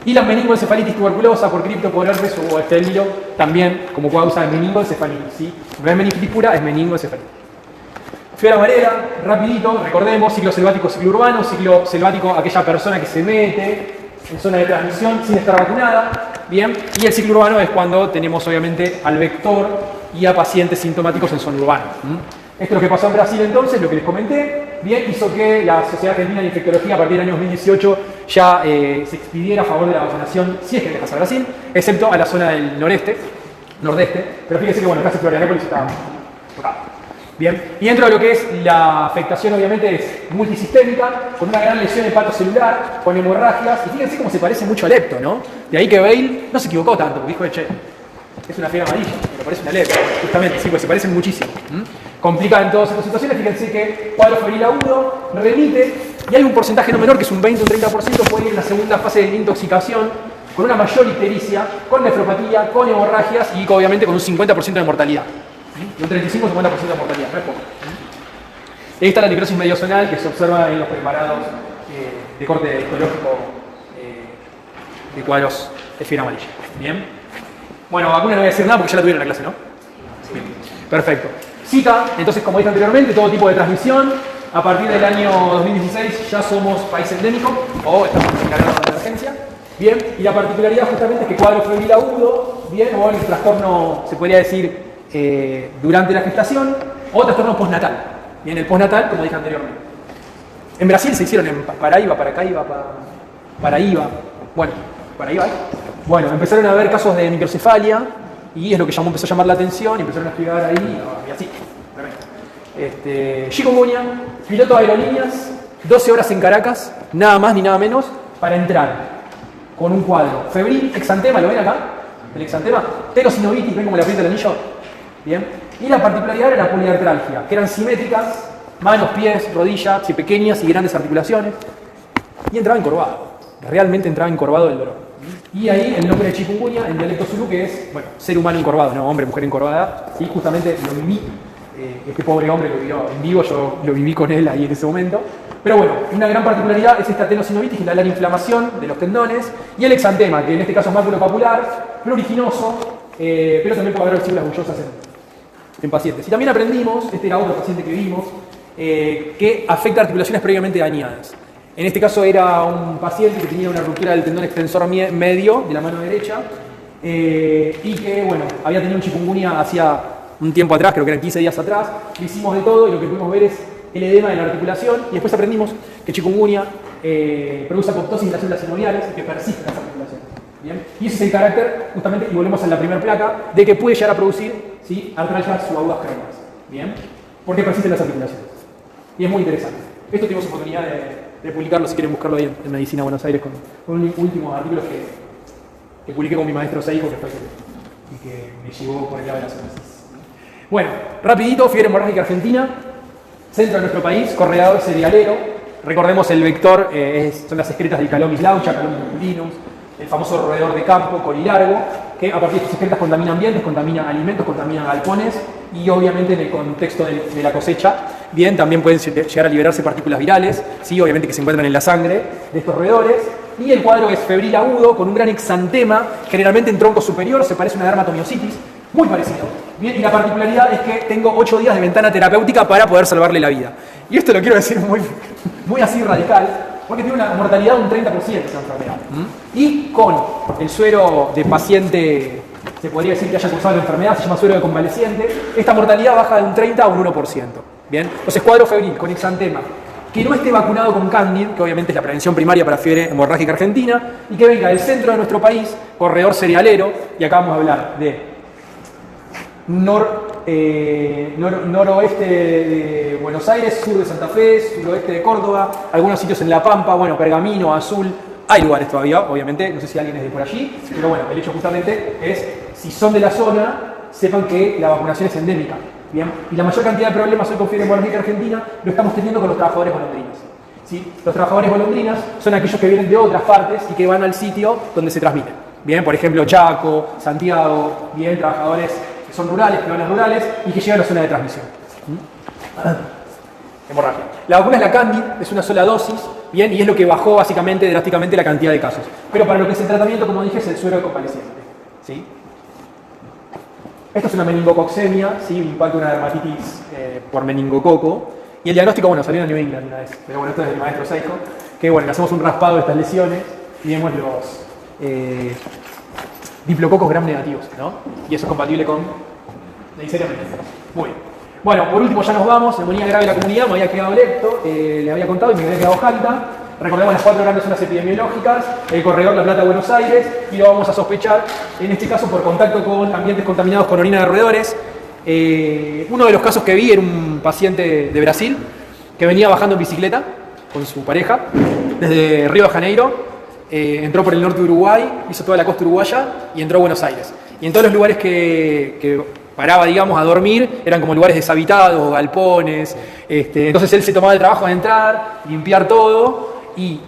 Y la meningoencefalitis tuberculosa por cripto, por herpes o estelio, también como causa de meningoencefalitis, ¿sí? No es meningitis pura, es meningoencefalitis. Fiebre amarela, rapidito, recordemos, ciclo selvático, ciclo urbano, ciclo selvático, aquella persona que se mete en zona de transmisión sin estar vacunada, bien, y el ciclo urbano es cuando tenemos obviamente al vector y a pacientes sintomáticos en zona urbana. Esto es lo que pasó en Brasil entonces, lo que les comenté, bien, hizo que la Sociedad Argentina de Infectología a partir del año 2018 ya se expidiera a favor de la vacunación, si es que dejas a Brasil, excepto a la zona del nordeste, pero fíjense que bueno, casi Florianópolis estaba tocado. Bien, y dentro de lo que es la afectación obviamente es multisistémica, con una gran lesión hepatocelular, con hemorragias, y fíjense cómo se parece mucho a lepto, ¿no? De ahí que Bale no se equivocó tanto, porque dijo, che, es una fiebre amarilla, pero parece una lepto, justamente, sí, pues se parecen muchísimo. Complica en todas estas situaciones, fíjense que cuadro febril agudo, remite, y hay un porcentaje no menor, que es un 20 o un 30%, puede ir en la segunda fase de intoxicación con una mayor ictericia, con nefropatía, con hemorragias y obviamente con un 50% de mortalidad. Y un 35-50% de mortalidad, no es poco. Ahí está la necrosis mediozonal que se observa en los preparados de corte histológico de cuadros de fiebre amarilla. Bien. Bueno, vacuna no voy a decir nada porque ya la tuvieron en la clase, ¿no? Bien. Perfecto. Zika, entonces, como dije anteriormente, todo tipo de transmisión. A partir del año 2016 ya somos país endémico o estamos encargados de emergencia. Bien, y la particularidad justamente es que cuadro febril agudo, bien, o el trastorno, se podría decir, durante la gestación, o trastorno postnatal. Bien, el postnatal, como dije anteriormente. En Brasil se hicieron en Paraíba, bueno, Paraíba, bueno, empezaron a haber casos de microcefalia, y es lo que empezó a llamar la atención, y empezaron a estudiar ahí, y así. Chikungunya, piloto de aerolíneas, 12 horas en Caracas, nada más ni nada menos, para entrar con un cuadro febril, exantema, ¿lo ven acá? El exantema, tenosinovitis, ¿ven cómo le aprieta el anillo? Bien. Y la particularidad era la poliartralgia, que eran simétricas, manos, pies, rodillas, pequeñas y grandes articulaciones, y entraba encorvado, realmente entraba encorvado del dolor. Y ahí el nombre de chikungunya en dialecto zulú, que es, bueno, ser humano encorvado, no hombre, mujer encorvada, ¿sí? Justamente lo viví. Este pobre hombre lo vivió en vivo, yo lo viví con él ahí en ese momento. Pero bueno, una gran particularidad es esta tenosinovitis, la inflamación de los tendones, y el exantema, que en este caso es maculopapular, pruriginoso, pero también puede haber células bullosas en pacientes. Y también aprendimos, este era otro paciente que vimos, que afecta articulaciones previamente dañadas. En este caso era un paciente que tenía una ruptura del tendón extensor medio de la mano derecha, y que, bueno, había tenido un chikungunya hacía un tiempo atrás, creo que eran 15 días atrás, le hicimos de todo y lo que pudimos ver es el edema de la articulación y después aprendimos que chikungunya produce apoptosis de las células sinoviales y que persisten las articulaciones. ¿Bien? Y ese es el carácter, justamente, y volvemos a la primera placa, de que puede llegar a producir, ¿sí?, artralgias subagudas crónicas. ¿Bien? Porque persisten las articulaciones. Y es muy interesante. Esto tuvimos oportunidad de publicarlo, si quieren buscarlo ahí en Medicina Buenos Aires, con un último artículo que publiqué con mi maestro Seiko, que fue y que me llevó por el lado de las zonas. Bueno, rapidito, fiebre hemorrágica argentina, centro de nuestro país, corredor cerealero. Recordemos el vector, son las excretas del Calomis laucha, Calomis masculinus, el famoso roedor de campo, colilargo, que a partir de estas excretas contamina ambientes, contamina alimentos, contamina galpones y obviamente en el contexto de la cosecha, bien, también pueden llegar a liberarse partículas virales, ¿sí?, obviamente que se encuentran en la sangre de estos roedores. Y el cuadro es febril agudo con un gran exantema, generalmente en tronco superior, se parece a una dermatomiositis, muy parecido. Bien, y la particularidad es que tengo 8 días de ventana terapéutica para poder salvarle la vida. Y esto lo quiero decir muy así radical, porque tiene una mortalidad de un 30% esa enfermedad. Y con el suero de paciente, se podría decir que haya cursado la enfermedad, se llama suero de convaleciente, esta mortalidad baja de un 30 a un 1%. Bien, entonces cuadro febril con exantema, que no esté vacunado con Candid, que obviamente es la prevención primaria para fiebre hemorrágica argentina, y que venga del centro de nuestro país, corredor cerealero, y acá vamos a hablar de noroeste de Buenos Aires, sur de Santa Fe, suroeste de Córdoba, algunos sitios en La Pampa, bueno, Pergamino, Azul, hay lugares todavía, obviamente, no sé si alguien es de por allí, pero bueno, el hecho justamente es, si son de la zona, sepan que la vacunación es endémica, ¿bien? Y la mayor cantidad de problemas hoy con fiebre hemorrágica argentina lo estamos teniendo con los trabajadores golondrinas, ¿sí? Los trabajadores golondrinas son aquellos que vienen de otras partes y que van al sitio donde se transmiten, ¿bien? Por ejemplo, Chaco, Santiago, bien, trabajadores que son rurales, peones rurales y que llegan a la zona de transmisión. Hemorragia. La vacuna es la Candid, es una sola dosis, bien, y es lo que bajó básicamente, drásticamente, la cantidad de casos. Pero para lo que es el tratamiento, como dije, es el suero de convaleciente, ¿sí? Esto es una meningococcemia, ¿sí? Un impacto de una dermatitis por meningococo. Y el diagnóstico, bueno, salió en New England una vez, pero bueno, esto es del maestro Seiko, que bueno, le hacemos un raspado de estas lesiones y vemos los diplococos gram negativos, ¿no? Y eso es compatible con la Neisseria mellitus. Muy bien. Bueno, por último ya nos vamos, neumonía grave de la comunidad, me había quedado lecto, le había contado y me había quedado jalta. Recordemos las 4 grandes zonas epidemiológicas, el corredor La Plata, Buenos Aires, y lo vamos a sospechar, en este caso por contacto con ambientes contaminados con orina de roedores. Uno de los casos que vi era un paciente de Brasil que venía bajando en bicicleta con su pareja desde Río de Janeiro, entró por el norte de Uruguay, hizo toda la costa uruguaya y entró a Buenos Aires. Y en todos los lugares que paraba, digamos, a dormir, eran como lugares deshabitados, galpones. Entonces él se tomaba el trabajo de entrar, limpiar todo y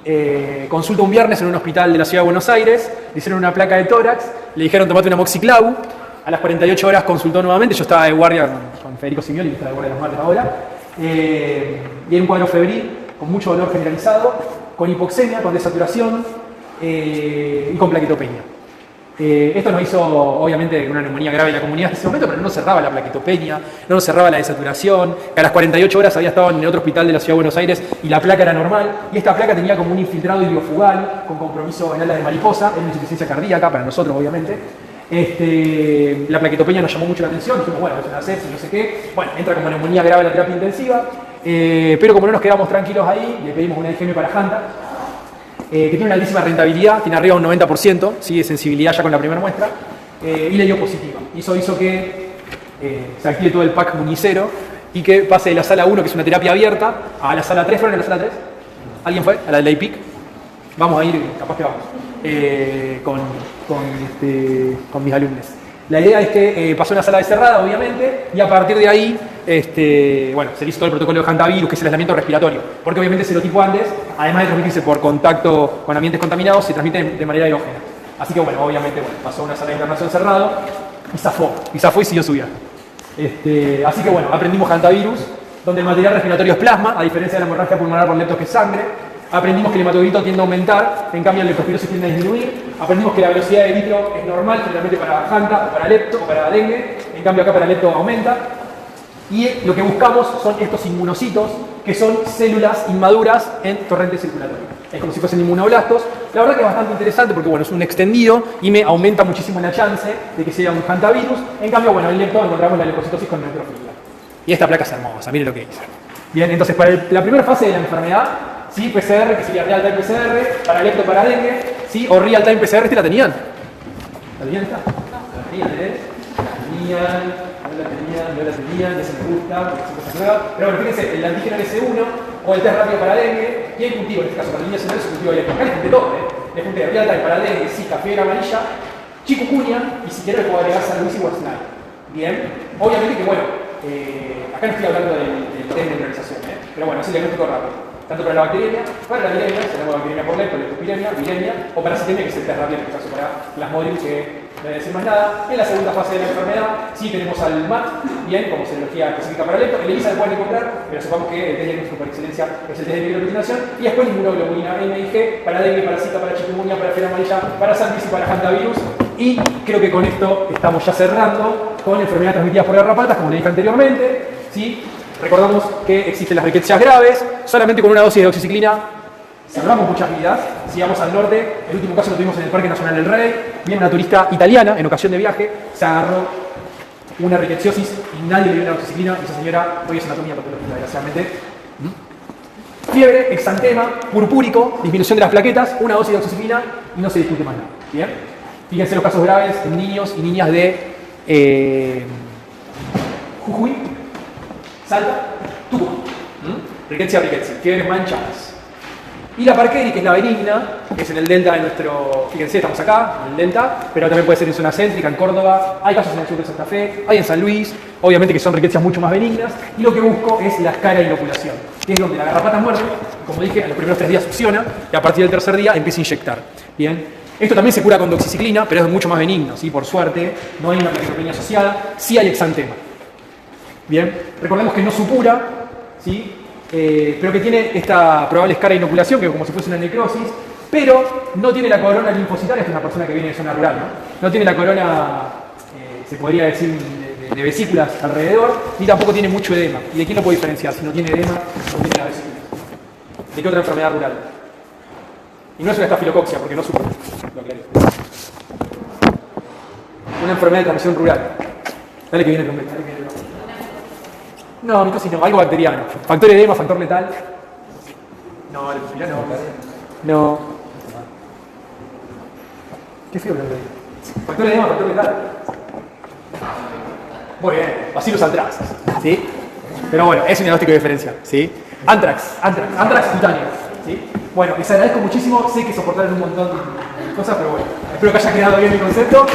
consulta un viernes en un hospital de la ciudad de Buenos Aires, le hicieron una placa de tórax, le dijeron tomate una moxiclavu, a las 48 horas consultó nuevamente, yo estaba de guardia con Federico Simioli, que está de guardia de los martes ahora, y en un cuadro febril, con mucho dolor generalizado, con hipoxemia, con desaturación y con plaquetopenia. Esto nos hizo, obviamente, una neumonía grave en la comunidad en ese momento, pero no cerraba la plaquetopenia, no cerraba la desaturación, que a las 48 horas había estado en el otro hospital de la ciudad de Buenos Aires y la placa era normal, y esta placa tenía como un infiltrado hidrofugal con compromiso en alas de mariposa, en una insuficiencia cardíaca, para nosotros, obviamente. La plaquetopenia nos llamó mucho la atención, dijimos, bueno, es una sepsis, no sé qué, bueno, entra como neumonía grave en la terapia intensiva, pero como no nos quedamos tranquilos ahí, le pedimos una IgM para Hanta, que tiene una altísima rentabilidad, tiene arriba un 90%, ¿sí? De sensibilidad ya con la primera muestra, y le dio positiva. Y eso hizo que se active todo el pack municero y que pase de la sala 1, que es una terapia abierta, a la sala 3. ¿Fueron a la sala 3? ¿Alguien fue? ¿A la de la IPIC? Vamos a ir, capaz que vamos, con mis alumnos. La idea es que pasó a una sala de cerrada, obviamente, y a partir de ahí, bueno, se hizo todo el protocolo de hantavirus, que es el aislamiento respiratorio, porque obviamente el serotipo Andes, además de transmitirse por contacto con ambientes contaminados, se transmite de manera aerógena. Así que, bueno, obviamente, pasó a una sala de internación cerrado y zafó y siguió su viaje. Así que, bueno, aprendimos hantavirus, donde el material respiratorio es plasma, a diferencia de la hemorragia pulmonar por leptos que es sangre. Aprendimos que el hematocrito tiende a aumentar, en cambio la leptospirosis tiende a disminuir. Aprendimos que la velocidad de litro es normal, generalmente para Hanta o para lepto o para dengue, en cambio acá para lepto aumenta. Y lo que buscamos son estos inmunocitos, que son células inmaduras en torrente circulatorio. Es como si fuesen inmunoblastos. La verdad que es bastante interesante porque, bueno, es un extendido y me aumenta muchísimo la chance de que sea un hantavirus. En cambio, bueno, en lepto encontramos la leucocitosis con neutrofilia. Y esta placa es hermosa, miren lo que dice. Bien, entonces para la primera fase de la enfermedad, ¿sí? PCR, que sería real time PCR, para lepto, para dengue, ¿sí? O real time PCR, ¿la tenían? ¿La tenían esta? La tenían, no la tenían, ya se me gusta, pero bueno, fíjense, el antígeno S1 o el test rápido para dengue, y el cultivo, en este caso para niños es un cultivo abierto. Acá les junté todo, les junté real time para dengue, Zika, fiebre amarilla, chikungunya, y si quiero le puedo agregar San Luis y West Nile. Bien, obviamente que bueno, acá no estoy hablando del test de neutralización, pero bueno, es el diagnóstico rápido. Tanto para la bacteriemia, para la viremia, se llama bacteriemia por lepto, leptospiremia, viremia, o para sitemia, que es el test rápido, en este caso para Plasmodium, que no voy a decir más nada. En la segunda fase de la enfermedad, sí tenemos al MAT, bien, como serología específica para lepto. El ELISA lo pueden encontrar, pero sepamos que el test diagnóstico por excelencia es el test de microproteinación. Y después inmunoglobulina M y G, para dengue, para Zika, para chikungunya, para fiebre amarilla, para Santis y para hantavirus. Y creo que con esto estamos ya cerrando con enfermedades transmitidas por garrapatas, como le dije anteriormente, ¿sí? Recordamos que existen las riquecias graves, solamente con una dosis de doxiciclina salvamos muchas vidas. Si vamos al norte, el último caso lo tuvimos en el Parque Nacional del Rey, viene una turista italiana en ocasión de viaje, se agarró una riqueciosis y nadie le dio una doxiciclina, y esa señora hoy es anatomía patológica, desgraciadamente. Fiebre, exantema, purpúrico, disminución de las plaquetas, una dosis de doxiciclina y no se discute más nada. ¿Bien? Fíjense los casos graves en niños y niñas de Jujuy, Salta, Tucumán. Riquezia, fiebres manchadas. Y la Parkeri, que es la benigna, que es en el delta de nuestro... Fíjense, estamos acá, en el delta, pero también puede ser en zona céntrica, en Córdoba, hay casos en el sur de Santa Fe, hay en San Luis, obviamente que son riquezas mucho más benignas, y lo que busco es la escara de inoculación, que es donde la garrapata muerde, como dije, a los primeros 3 días succiona, y a partir del tercer día empieza a inyectar. Bien. Esto también se cura con doxiciclina, pero es mucho más benigno, ¿sí? Por suerte, no hay una plaquetopenia asociada, sí hay exantema. Bien, recordemos que no supura, ¿sí? Pero que tiene esta probable escara de inoculación, que es como si fuese una necrosis, pero no tiene la corona linfocitaria, esta es una persona que viene de zona rural, ¿no? No tiene la corona, se podría decir, de vesículas alrededor, ni tampoco tiene mucho edema. ¿Y de quién lo puedo diferenciar? Si no tiene edema, no tiene las vesículas. ¿De qué otra enfermedad rural? Y no es una estafilococcea, porque no supura. Lo aclaré. Una enfermedad de transmisión rural. Dale que viene el convenio, dale que viene el convenio. No, micosis no, algo bacteriano. Factor edema, factor letal. No, leptospira no. No. Qué feo que lo digo. Factor edema, factor letal. Muy bien, Bacillus anthracis, ¿sí? Pero bueno, es un diagnóstico de diferencia, ¿sí? Anthrax cutáneo, ¿sí? Bueno, les agradezco muchísimo, sé que soportaron un montón de cosas, pero bueno, espero que haya quedado bien el concepto.